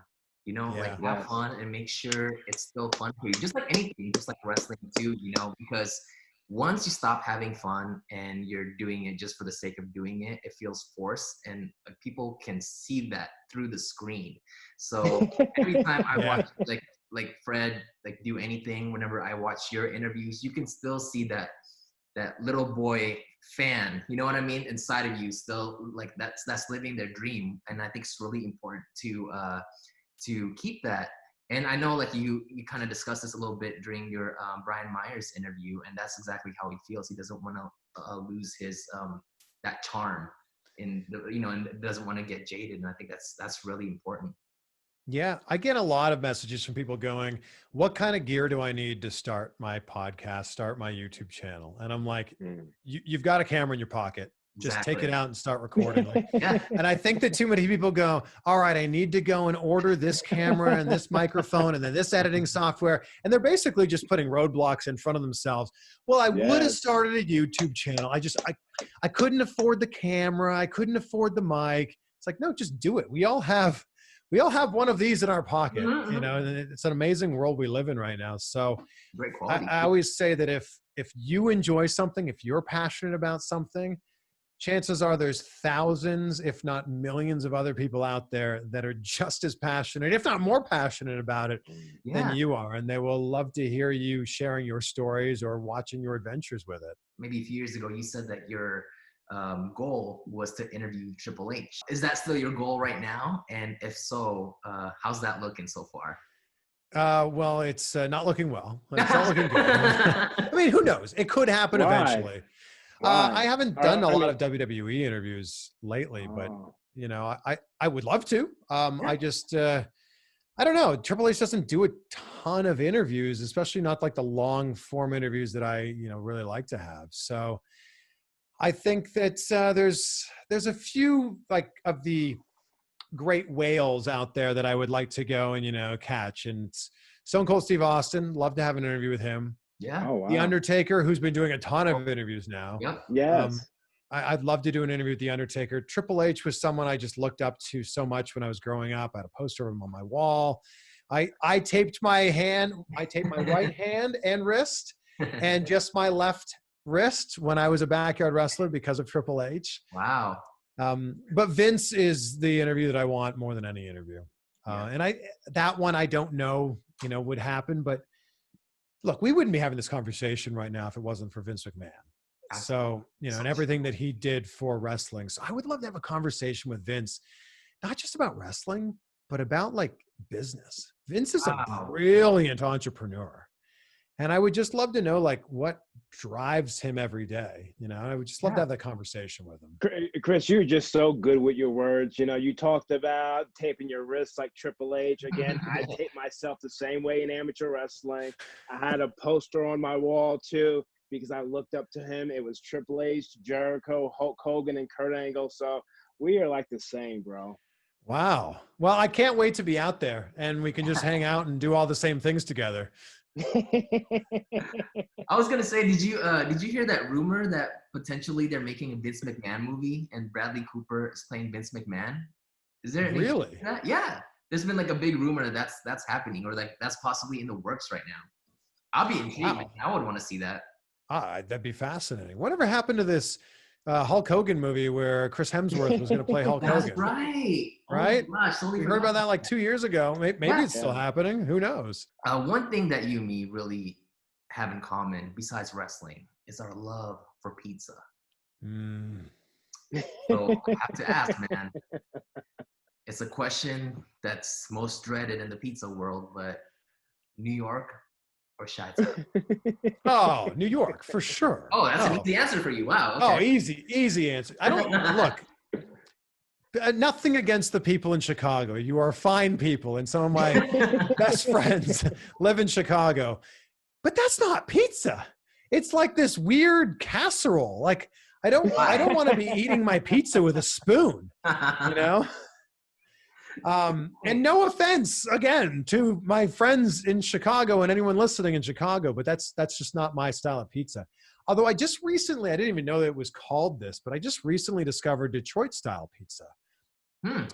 like have fun and make sure it's still fun for you. Just like anything, just like wrestling too, because once you stop having fun and you're doing it just for the sake of doing it, it feels forced, and people can see that through the screen. So every time I watch like Fred like do anything, whenever I watch your interviews, you can still see that little boy fan, you know what I mean, inside of you still, like that's living their dream. And I think it's really important to keep that. And I know like you kind of discussed this a little bit during your Brian Myers interview, and that's exactly how he feels. He doesn't want to lose his that charm and doesn't want to get jaded. And I think that's really important. Yeah, I get a lot of messages from people going, what kind of gear do I need to start my podcast, start my YouTube channel? And I'm like, you've got a camera in your pocket. Just take it out and start recording. And I think that too many people go, all right, I need to go and order this camera and this microphone and then this editing software. And they're basically just putting roadblocks in front of themselves. Well, I would have started a YouTube channel. I couldn't afford the camera. I couldn't afford the mic. It's like, no, just do it. We all have one of these in our pocket, and it's an amazing world we live in right now. So great quality. I always say that if you enjoy something, if you're passionate about something, chances are there's thousands, if not millions of other people out there that are just as passionate, if not more passionate about it than you are. And they will love to hear you sharing your stories or watching your adventures with it. Maybe a few years ago, you said that your goal was to interview Triple H. Is that still your goal right now? And if so, how's that looking so far? Well, it's not looking well. It's not looking good. I mean, who knows? It could happen eventually. I haven't done a lot of WWE interviews lately, but I would love to. I just I don't know. Triple H doesn't do a ton of interviews, especially not like the long form interviews that I really like to have. So I think that there's a few like of the great whales out there that I would like to go and catch. And Stone Cold Steve Austin, love to have an interview with him. Yeah. Oh, wow. The Undertaker, who's been doing a ton of interviews now. Yep. Yes. I'd love to do an interview with The Undertaker. Triple H was someone I just looked up to so much when I was growing up. I had a poster of him on my wall. I taped my right hand and wrist and just my left wrist when I was a backyard wrestler because of Triple H. Wow. But Vince is the interview that I want more than any interview. And that one I don't know, would happen, but look, we wouldn't be having this conversation right now if it wasn't for Vince McMahon. So, and everything that he did for wrestling. So I would love to have a conversation with Vince, not just about wrestling, but about like business. Vince is a brilliant entrepreneur. And I would just love to know like what drives him every day. I would just love to have that conversation with him. Chris, you're just so good with your words. You talked about taping your wrists like Triple H. Again, I tape myself the same way in amateur wrestling. I had a poster on my wall too because I looked up to him. It was Triple H, Jericho, Hulk Hogan, and Kurt Angle. So we are like the same, bro. Wow. Well, I can't wait to be out there and we can just hang out and do all the same things together. I was gonna say, did you hear that rumor that potentially they're making a Vince McMahon movie and Bradley Cooper is playing Vince McMahon? Is there any really? That? Yeah, there's been like a big rumor that's happening, or like that's possibly in the works right now. I'll be intrigued. Wow. I would want to see that. That'd be fascinating. Whatever happened to this Hulk Hogan movie where Chris Hemsworth was going to play Hulk Hogan? That's right. Right? Oh my gosh, we heard about that like 2 years ago. Maybe it's still happening. Who knows? One thing that you and me really have in common, besides wrestling, is our love for pizza. So I have to ask, man. It's a question that's most dreaded in the pizza world, but New York or Chi-Town? Oh, New York for sure. Oh, that's an Oh, easy answer for you. Wow. oh, Okay. easy answer. I don't look. Nothing against the people in Chicago. You are fine people, and some of my best friends live in Chicago. But that's not pizza. It's like this weird casserole. Like I don't want to be eating my pizza with a spoon, you know? And no offense again to my friends in Chicago and anyone listening in Chicago, but that's just not my style of pizza. Although I just recently, I didn't even know that it was called this, but I just recently discovered Detroit style pizza.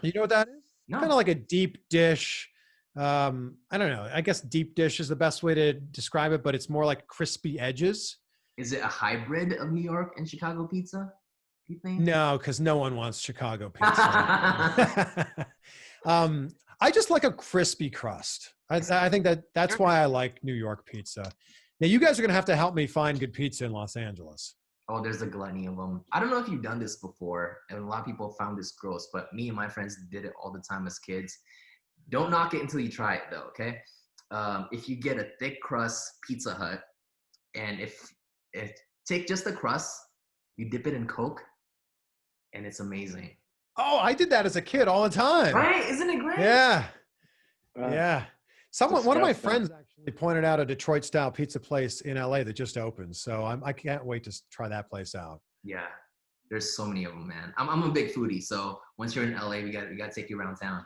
You know what that is? No. Kind of like a deep dish. I don't know. I guess deep dish is the best way to describe it, but it's more like crispy edges. Is it a hybrid of New York and Chicago pizza? You think? No, because no one wants Chicago pizza. I just like a crispy crust. I think that's why I like New York pizza. Now you guys are gonna have to help me find good pizza in Los Angeles. Oh, there's a gluttony of them. I don't know if you've done this before, and a lot of people found this gross, but me and my friends did it all the time as kids. Don't knock it until you try it, though. Okay. If you get a thick crust Pizza Hut, and if take just the crust, you dip it in Coke, and it's amazing. Oh, I did that as a kid all the time. Right? Isn't it great? Yeah. Yeah. One of my Disgusting. friends actually pointed out a Detroit style pizza place in LA that just opened. So I can't wait to try that place out. Yeah. There's so many of them, man. I'm a big foodie, so once you're in LA, we got to take you around town.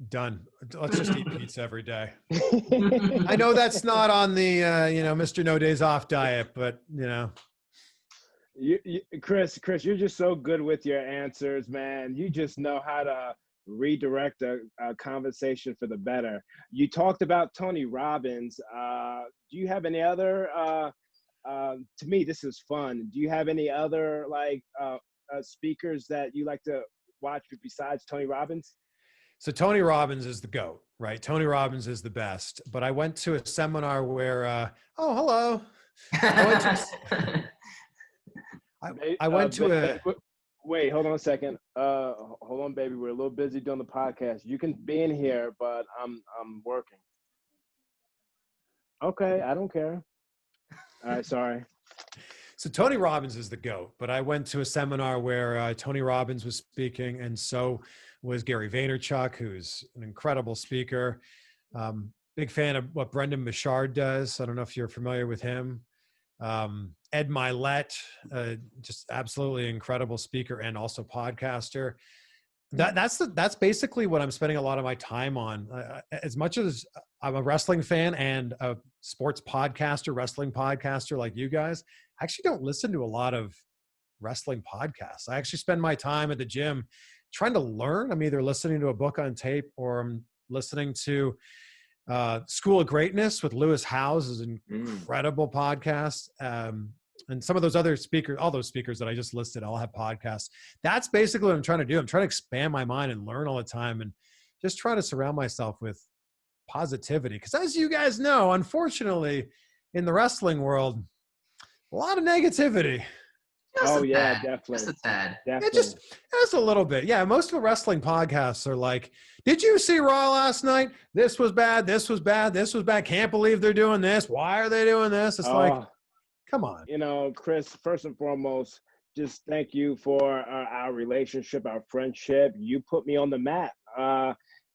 Done. Let's just eat pizza every day. I know that's not on the Mr. No Days Off diet, but Chris, you're just so good with your answers, man. You just know how to redirect a conversation for the better. You talked about Tony Robbins. Do you have any other? To me, this is fun. Do you have any other speakers that you like to watch besides Tony Robbins? So Tony Robbins is the GOAT, right? Tony Robbins is the best. But I went to a seminar where, oh, hello. I went to a. Wait, hold on a second. Hold on, baby. We're a little busy doing the podcast. You can be in here, but I'm working. Okay, I don't care. All right, sorry. So Tony Robbins is the GOAT, but I went to a seminar where Tony Robbins was speaking, and so was Gary Vaynerchuk, who's an incredible speaker. Big fan of what Brendan Bouchard does. I don't know if you're familiar with him. Ed Milet, just absolutely incredible speaker and also podcaster. That's basically what I'm spending a lot of my time on. As much as I'm a wrestling fan and a sports podcaster, wrestling podcaster like you guys, I actually don't listen to a lot of wrestling podcasts. I actually spend my time at the gym trying to learn. I'm either listening to a book on tape or I'm listening to School of Greatness with Lewis Howes is an incredible podcast. And some of those other speakers, all those speakers that I just listed, all have podcasts. That's basically what I'm trying to do. I'm trying to expand my mind and learn all the time and just try to surround myself with positivity. Because as you guys know, unfortunately, in the wrestling world, a lot of negativity. Definitely. Just a tad. Definitely. Just a little bit. Yeah, most of the wrestling podcasts are like, did you see Raw last night? This was bad. This was bad. This was bad. Can't believe they're doing this. Why are they doing this? It's like, come on. Chris, first and foremost, just thank you for our relationship, our friendship. You put me on the map.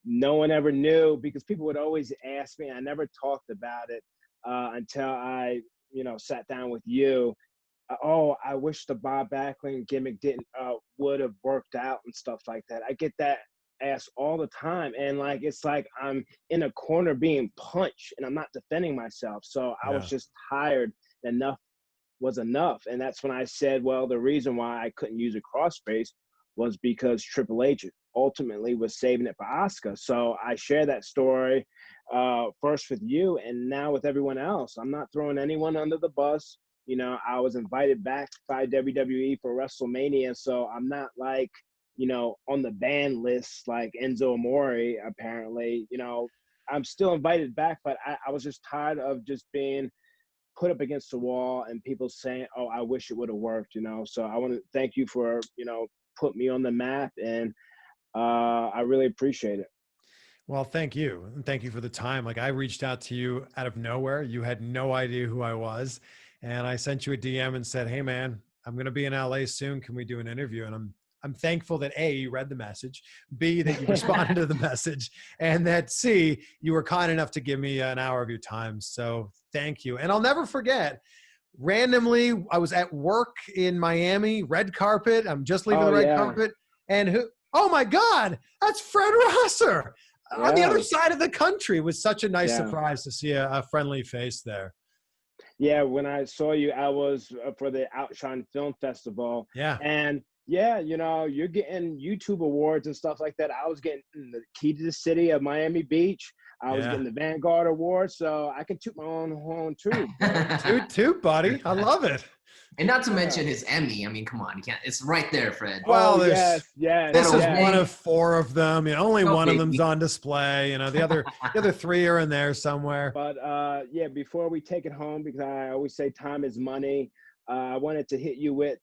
No one ever knew because people would always ask me. I never talked about it until I, sat down with you. I wish the Bob Backlund gimmick would have worked out and stuff like that. I get that asked all the time. And it's like I'm in a corner being punched and I'm not defending myself. So I was just tired. Enough was enough. And that's when I said, well, the reason why I couldn't use a crossface was because Triple H ultimately was saving it for Asuka. So I share that story first with you and now with everyone else. I'm not throwing anyone under the bus. I was invited back by WWE for WrestleMania, so I'm not on the ban list like Enzo Amore, apparently. I'm still invited back, but I was just tired of just being put up against the wall and people saying, oh, I wish it would have worked, So I want to thank you for, put me on the map, and I really appreciate it. Well, thank you. And thank you for the time. Like I reached out to you out of nowhere. You had no idea who I was. And I sent you a DM and said, "Hey man, I'm going to be in LA soon. Can we do an interview?" And I'm thankful that A, you read the message, B, that you responded to the message, and that C, you were kind enough to give me an hour of your time. So thank you. And I'll never forget, randomly, I was at work in Miami, red carpet. I'm just leaving Oh the red yeah, carpet. And who, oh my God, that's Fred Rosser on the other yeah, side of the country. It was such a nice yeah. surprise to see a friendly face there. Yeah, when I saw you, I was for the Outshine Film Festival, Yeah. and yeah, you're getting YouTube awards and stuff like that. I was getting the Key to the City of Miami Beach. I was Yeah. getting the Vanguard Award, so I can toot my own horn too. But Toot, buddy. I love it. And not to yeah. mention his Emmy. I mean, come on, you can't. It's right there, Fred. Well, Oh yes, yes, this is Yes. one of 4 of them. You know, only Go, one of them's baby. on display. You know, the other 3 are in there somewhere. But yeah, before we take it home, because I always say time is money, I wanted to hit you with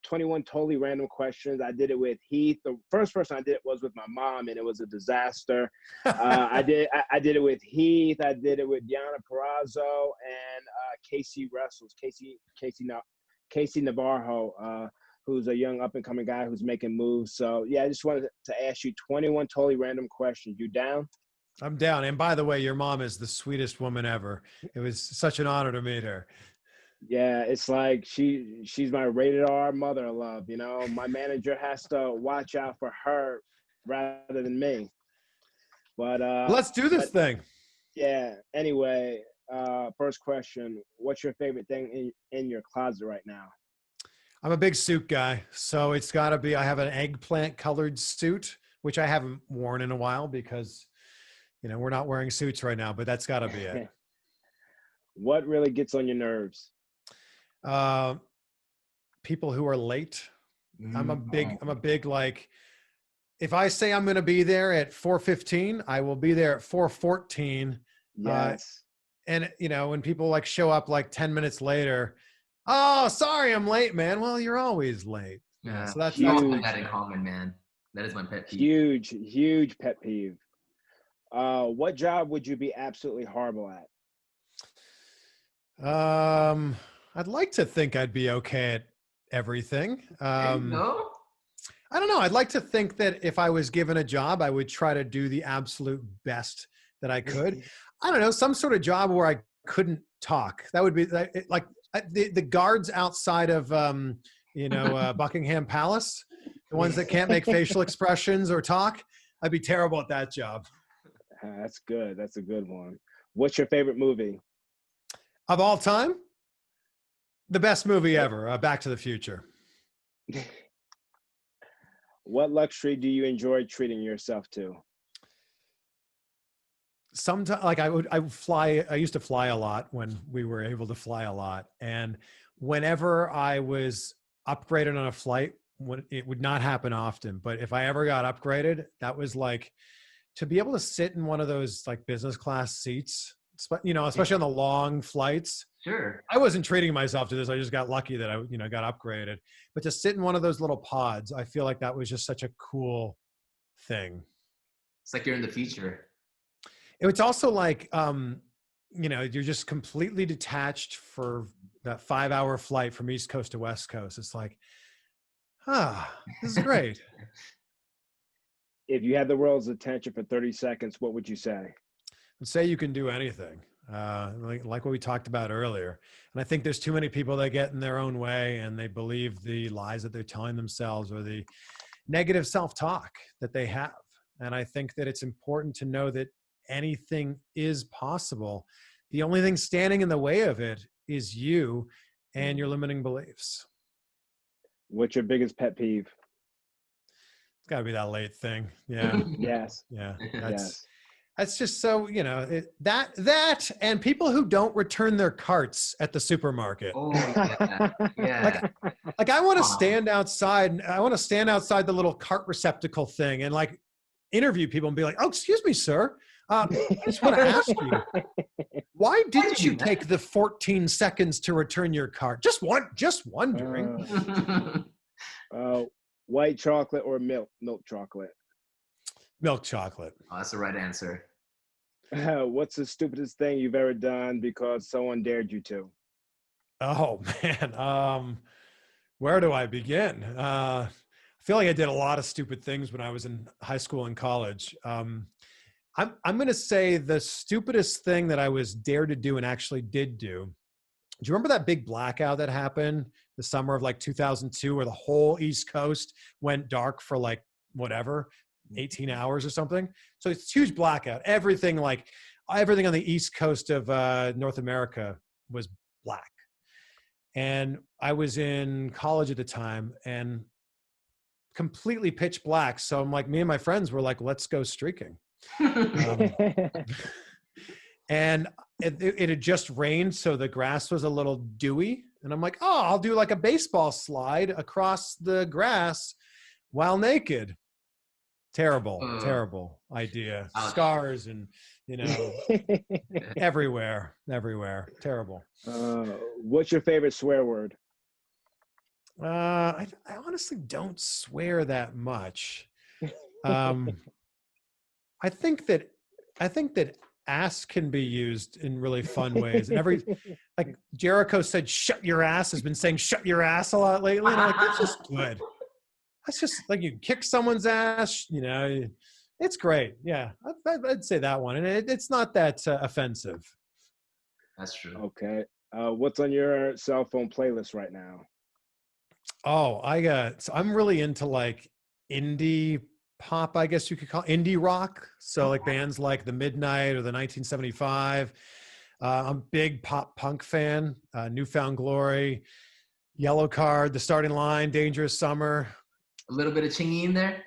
21 totally random questions. I did it with Heath. The first person I did it was with my mom, and it was a disaster. I did it with Heath. I did it with Diana Perrazzo and Casey Wrestles, Casey Navarro, who's a young up and coming guy who's making moves. So yeah, I just wanted to ask you 21 totally random questions. You down? I'm down. And by the way, your mom is the sweetest woman ever. It was such an honor to meet her. Yeah, it's like she's my rated R mother love. My manager has to watch out for her rather than me. But Let's do this thing. yeah. Anyway, first question: what's your favorite thing in your closet right now? I'm a big suit guy, so it's got to be. I have an eggplant colored suit, which I haven't worn in a while because, we're not wearing suits right now. But that's got to be it. What really gets on your nerves? People who are late. I'm a big like, if I say I'm going to be there at 4:15, I will be there at 4:14. Yes. And when people like show up like 10 minutes later, oh, sorry, I'm late, man. Well, you're always late. Yeah. So that's we all huge. have that in common, man. That is my pet peeve. Huge pet peeve. What job would you be absolutely horrible at? I'd like to think I'd be okay at everything. There you go. I don't know. I'd like to think that if I was given a job, I would try to do the absolute best that I could. I don't know, some sort of job where I couldn't talk. That would be like the guards outside of, Buckingham Palace, the ones that can't make facial expressions or talk. I'd be terrible at that job. That's good. That's a good one. What's your favorite movie? Of all time? The best movie ever, Back to the Future. What luxury do you enjoy treating yourself to? Sometimes, like I used to fly a lot when we were able to fly a lot. And whenever I was upgraded on a flight, it would not happen often, but if I ever got upgraded, that was like to be able to sit in one of those like business class seats, especially on the long flights. Sure. I wasn't treating myself to this. I just got lucky that I, got upgraded. But to sit in one of those little pods, I feel like that was just such a cool thing. It's like you're in the future. It's also like, you're just completely detached for that 5-hour flight from East Coast to West Coast. It's like, this is great. If you had the world's attention for 30 seconds, what would you say? Say you can do anything. Like what we talked about earlier. And I think there's too many people that get in their own way and they believe the lies that they're telling themselves or the negative self-talk that they have. And I think that it's important to know that anything is possible. The only thing standing in the way of it is you and your limiting beliefs. What's your biggest pet peeve? It's got to be that late thing. Yeah. Yes. Yeah. Yes. That's just so, that and people who don't return their carts at the supermarket. Oh, yeah. Like I want to stand outside. I want to stand outside the little cart receptacle thing and like interview people and be like, "Oh, excuse me, sir. I just want to ask you, why did you take the 14 seconds to return your cart? Just wondering." White chocolate or milk chocolate? Milk chocolate. Oh, that's the right answer. What's the stupidest thing you've ever done because someone dared you to? Oh man. Where do I begin? I feel like I did a lot of stupid things when I was in high school and college. I'm going to say the stupidest thing that I was dared to do and actually did do. Do you remember that big blackout that happened the summer of like 2002 where the whole East Coast went dark for like whatever, 18 hours or something? So it's a huge blackout. Everything on the East Coast of North America was black. And I was in college at the time and completely pitch black. So I'm like, me and my friends were like, let's go streaking. And it had just rained, so the grass was a little dewy. And I'm like, oh, I'll do like a baseball slide across the grass while naked. Terrible idea. Ouch. Scars and, everywhere. Terrible. What's your favorite swear word? I honestly don't swear that much. I think that ass can be used in really fun ways. And like Jericho said, shut your ass, has been saying shut your ass a lot lately. And I'm like, that's just good. That's just like you kick someone's ass, it's great. Yeah, I'd say that one. And it's not that offensive. That's true. Okay. What's on your cell phone playlist right now? Oh, so I'm really into like indie pop, I guess you could call indie rock. So like bands like The Midnight or the 1975. I'm a big pop punk fan. Newfound Glory, Yellow Card, The Starting Line, Dangerous Summer. A little bit of Chingy in there.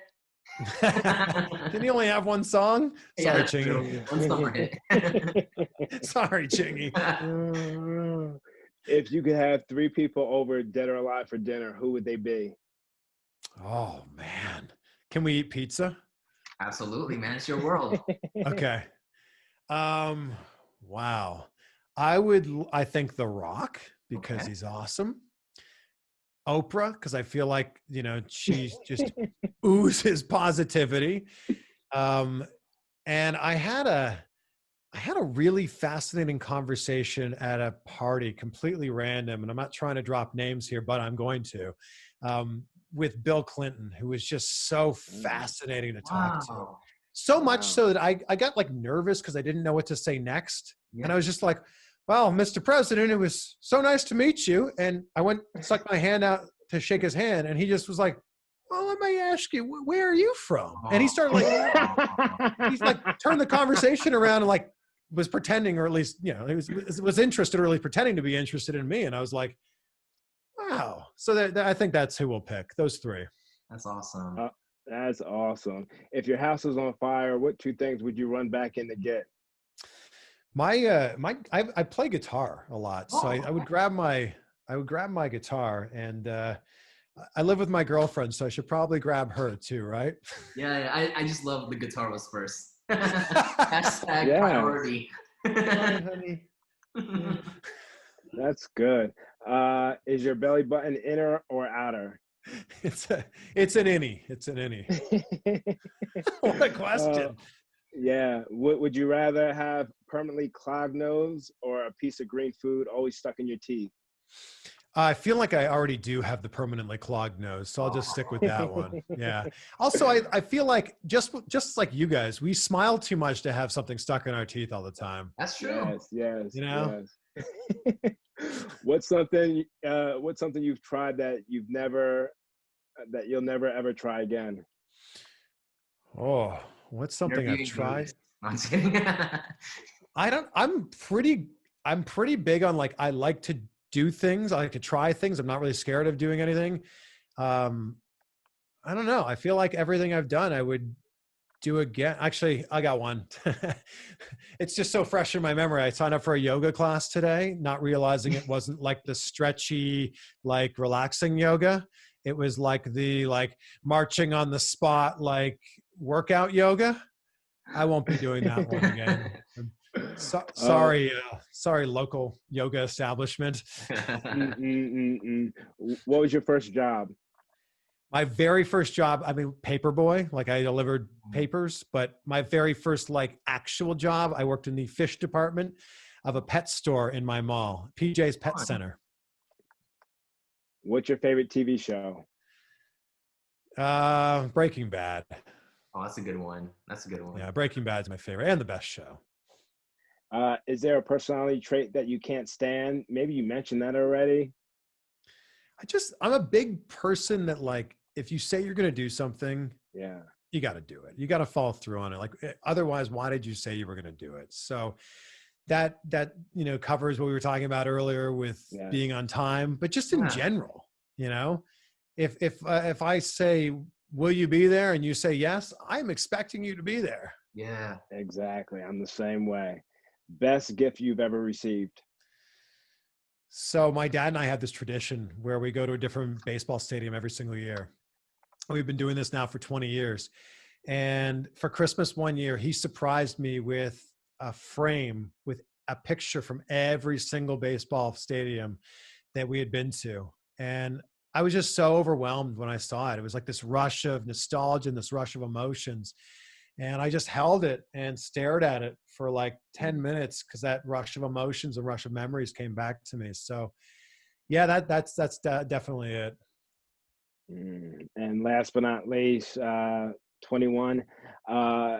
Can you only have one song? Sorry, Chingy. One summer hit. Sorry, Chingy. If you could have 3 people over, dead or alive, for dinner, who would they be? Oh man. Can we eat pizza? Absolutely, man. It's your world. Okay. Wow. I think The Rock, because he's awesome. Oprah, because I feel like, she just oozes positivity. And I had a really fascinating conversation at a party, completely random, and I'm not trying to drop names here, but I'm going to, with Bill Clinton, who was just so fascinating to talk to. So much so that I got like nervous because I didn't know what to say next. Yeah. And I was just like, well, Mr. President, it was so nice to meet you. And I stuck my hand out to shake his hand, and he just was like, well, let me ask you, where are you from? And he started he's like turned the conversation around and like was pretending, or at least, he was interested, or at least pretending to be interested in me. And I was like, wow. So I think that's who we'll pick. Those 3. That's awesome. That's awesome. If your house was on fire, what 2 things would you run back in to get? I play guitar a lot. So I would grab my guitar, and I live with my girlfriend, so I should probably grab her too, right? Yeah, I just love the guitar was first. Hashtag priority. Honey. That's good. Is your belly button inner or outer? It's an innie. It's an innie. What a question. Yeah. Would you rather have permanently clogged nose or a piece of green food always stuck in your teeth? I feel like I already do have the permanently clogged nose, so I'll just stick with that one. Yeah. Also, I feel like just like you guys, we smile too much to have something stuck in our teeth all the time. That's true. Yes. Yes. What's something you've tried that you'll never ever try again? Oh, what's something I've tried? I'm kidding. I'm pretty big on like, I like to do things. I like to try things. I'm not really scared of doing anything. I don't know. I feel like everything I've done, I would do again. Actually, I got one. It's just so fresh in my memory. I signed up for a yoga class today, not realizing it wasn't like the stretchy, like relaxing yoga. It was like the marching on the spot, like workout yoga. I won't be doing that one again. Sorry, local yoga establishment. What was your first job? My very first job, I mean, paper boy, like I delivered Mm. papers, but my very first like actual job, I worked in the fish department of a pet store in my mall, PJ's Pet Fun. Center. What's your favorite TV show? Breaking Bad. Oh, that's a good one. That's a good one. Yeah, Breaking Bad's my favorite and the best show. Is there a personality trait that you can't stand? Maybe you mentioned that already. I'm a big person that like, if you say you're going to do something, Yeah. you got to do it. You got to follow through on it. Like, otherwise, why did you say you were going to do it? So that, covers what we were talking about earlier with Yes. being on time, but just in Yeah. general, if I say, will you be there? And you say, yes, I'm expecting you to be there. Yeah. Exactly. I'm the same way. Best gift you've ever received? So my dad and I have this tradition where we go to a different baseball stadium every single year. We've been doing this now for 20 years. And for Christmas one year, he surprised me with a frame with a picture from every single baseball stadium that we had been to. And I was just so overwhelmed when I saw it. It was like this rush of nostalgia and this rush of emotions. And I just held it and stared at it for like 10 minutes because that rush of emotions and rush of memories came back to me. So yeah, that's definitely it. And last but not least, 21,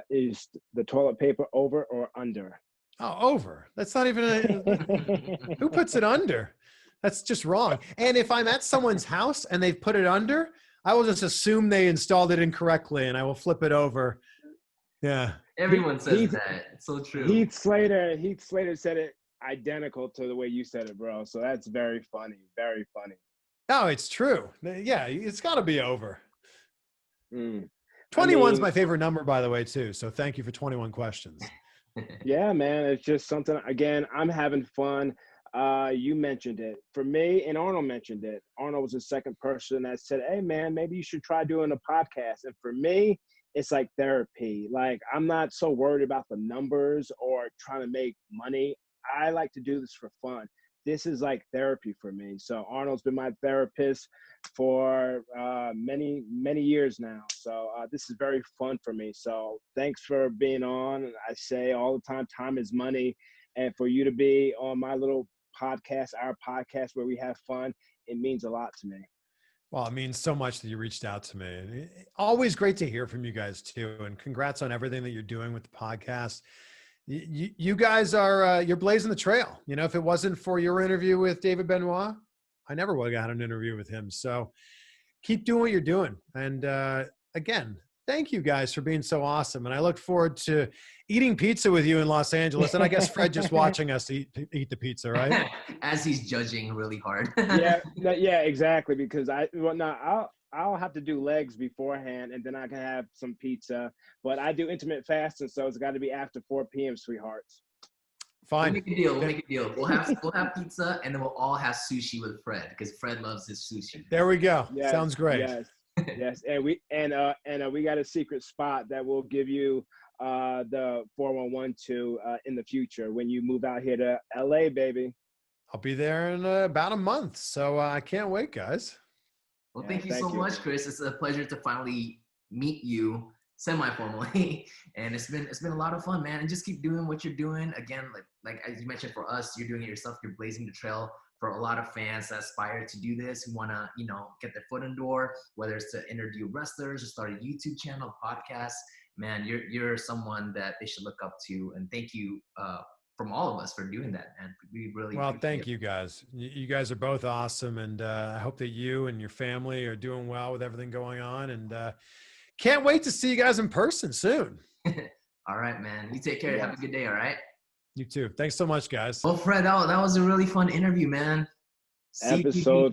is the toilet paper over or under? Oh, over. That's not even who puts it under? That's just wrong. And if I'm at someone's house and they've put it under, I will just assume they installed it incorrectly and I will flip it over. Yeah. Everyone says that. It's so true. Heath Slater said it identical to the way you said it, bro. So that's very funny. Very funny. No, it's true. Yeah, it's got to be over. 21's I mean, my favorite number, by the way, too. So thank you for 21 questions. Yeah, man. It's just something, again, I'm having fun. You mentioned it. For me, and Arnold mentioned it. Arnold was the second person that said, hey, man, maybe you should try doing a podcast. And for me, it's like therapy. Like, I'm not so worried about the numbers or trying to make money. I like to do this for fun. This is like therapy for me. So Arnold's been my therapist for many, many years now. So this is very fun for me. So thanks for being on. I say all the time is money. And for you to be on my little podcast, our podcast where we have fun, it means a lot to me. Well, it means so much that you reached out to me. Always great to hear from you guys too. And congrats on everything that you're doing with the podcast. You guys are, you're blazing the trail. If it wasn't for your interview with David Benoit, I never would have got an interview with him. So keep doing what you're doing. And again, thank you guys for being so awesome. And I look forward to eating pizza with you in Los Angeles. And I guess Fred just watching us eat the pizza, right? As he's judging really hard. yeah, exactly. Because I'll have to do legs beforehand, and then I can have some pizza. But I do intermittent fasting, so it's got to be after 4 p.m., sweethearts. Fine. We'll make a deal. We'll have pizza, and then we'll all have sushi with Fred because Fred loves his sushi. There we go. Yes, sounds great. Yes, and we got a secret spot that will give you the 411 to in the future when you move out here to LA, baby. I'll be there in about a month, so I can't wait, guys. Well, thank you so much, Chris. It's a pleasure to finally meet you semi-formally, and it's been a lot of fun, man. And just keep doing what you're doing. Again, like as you mentioned, for us, you're doing it yourself. You're blazing the trail for a lot of fans that aspire to do this, who want to, get their foot in the door, whether it's to interview wrestlers or start a YouTube channel, podcast. Man, you're someone that they should look up to. And thank you from all of us for doing that, man. We really thank you guys. You guys are both awesome, and I hope that you and your family are doing well with everything going on. And can't wait to see you guys in person soon. All right, man. You take care. Yeah. Have a good day. All right. You too. Thanks so much, guys. Well, Fred, that was a really fun interview, man. CVV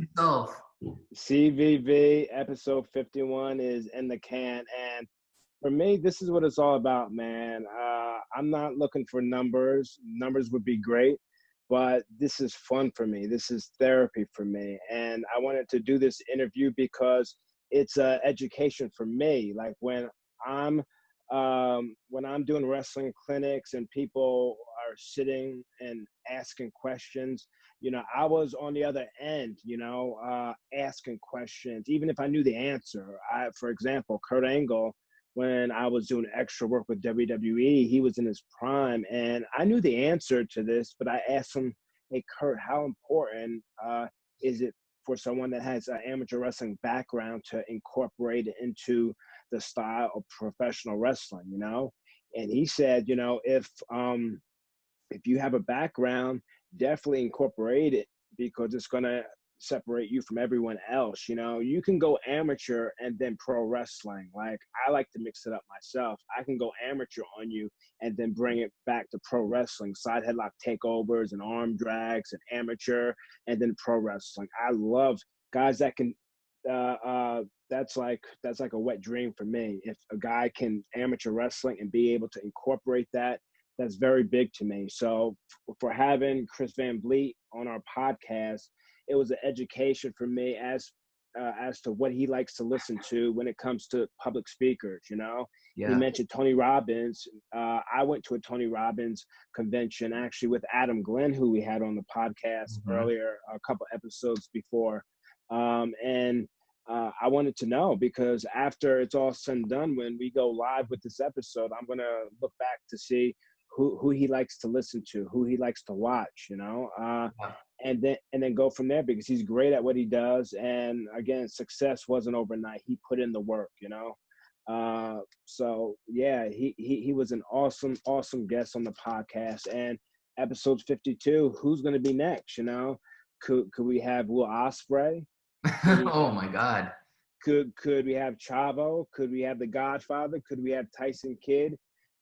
episode 51 is in the can. And for me, this is what it's all about, man. I'm not looking for numbers. Numbers would be great, but this is fun for me. This is therapy for me. And I wanted to do this interview because it's education for me. Like when I'm when I'm doing wrestling clinics and people are sitting and asking questions, I was on the other end, asking questions, even if I knew the answer. For example, Kurt Angle, when I was doing extra work with WWE, he was in his prime, and I knew the answer to this, but I asked him, "Hey, Kurt, how important is it for someone that has an amateur wrestling background to incorporate it into the style of professional wrestling?" And he said, if you have a background, definitely incorporate it, because it's going to separate you from everyone else. You can go amateur and then pro wrestling. Like, I like to mix it up myself. I can go amateur on you and then bring it back to pro wrestling, side headlock takeovers and arm drags and amateur, and then pro wrestling. I love guys that can that's like a wet dream for me. If a guy can amateur wrestling and be able to incorporate that, that's very big to me. So for having Chris Van Vliet on our podcast, it was an education for me as to what he likes to listen to when it comes to public speakers. Yeah. He mentioned Tony Robbins. I went to a Tony Robbins convention actually with Adam Glenn, who we had on the podcast earlier, a couple episodes before. And I wanted to know, because after it's all said and done, when we go live with this episode, I'm going to look back to see who he likes to listen to, who he likes to watch, and then go from there, because he's great at what he does. And again, success wasn't overnight. He put in the work, so yeah, he was an awesome guest on the podcast. And episode 52, who's going to be next? Could we have Will Ospreay? Oh my God. Could we have Chavo? Could we have The Godfather? Could we have Tyson Kidd?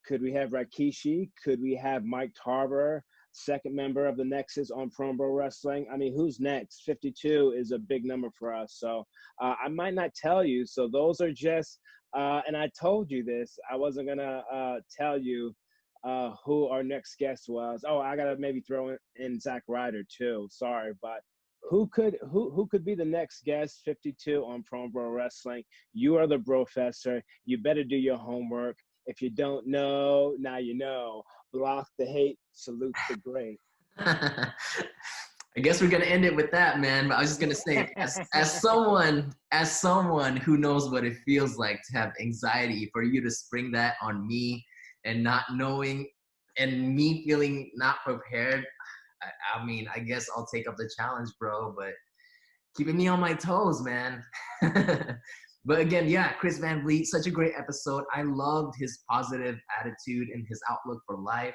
Could we have Rikishi? Could we have Mike Tarver, second member of the Nexus on Pro Wrestling? I mean, who's next? 52 is a big number for us. So I might not tell you. So those are just, and I told you this, I wasn't going to tell you who our next guest was. Oh, I got to maybe throw in Zack Ryder too. Sorry, but who could be the next guest? 52 on Pro Wrestling. You are the Brofessor. You better do your homework. If you don't know, now you know. Block the hate, salute the great. I guess we're gonna end it with that, man. But I was just gonna say, as someone who knows what it feels like to have anxiety, for you to spring that on me and not knowing, and me feeling not prepared, I mean, I guess I'll take up the challenge, bro. But keeping me on my toes, man. But again, yeah, Chris Van Vliet, such a great episode. I loved his positive attitude and his outlook for life.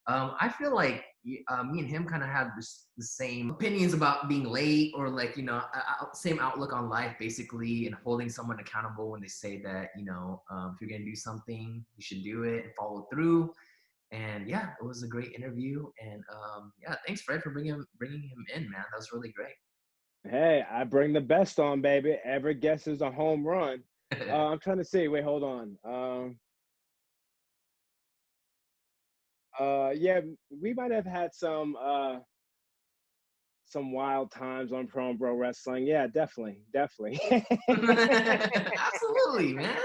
I feel like me and him kind of have the same opinions about being late, or like, same outlook on life, basically, and holding someone accountable when they say that, if you're going to do something, you should do it and follow through. And yeah, it was a great interview. And yeah, thanks, Fred, for bringing him in, man. That was really great. Hey, I bring the best on, baby. Every guest is a home run. I'm trying to see. Wait, hold on. Yeah, we might have had some wild times on Pro Wrestling. Yeah, definitely. Absolutely, man.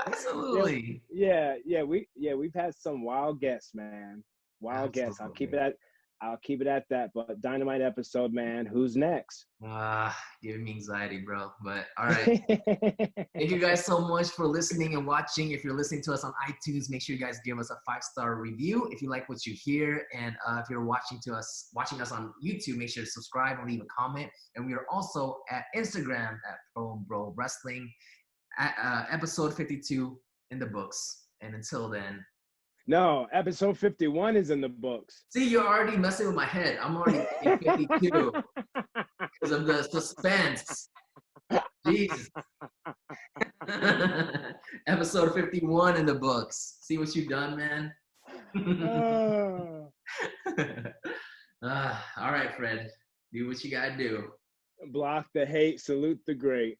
Absolutely. Yeah, we've had some wild guests, man. Wild guests. I'll keep it at that. But Dynamite episode, man. Who's next? Giving me anxiety, bro. But all right. Thank you guys so much for listening and watching. If you're listening to us on iTunes, make sure you guys give us a 5-star review if you like what you hear. And if you're watching us on YouTube, make sure to subscribe and leave a comment. And we are also at Instagram at Pro Bro Wrestling. Episode 52 in the books. And until then. No, episode 51 is in the books. See, you're already messing with my head. I'm already in 52 because of the suspense. Jesus. Episode 51 in the books. See what you've done, man? All right, Fred. Do what you gotta do. Block the hate, salute the great.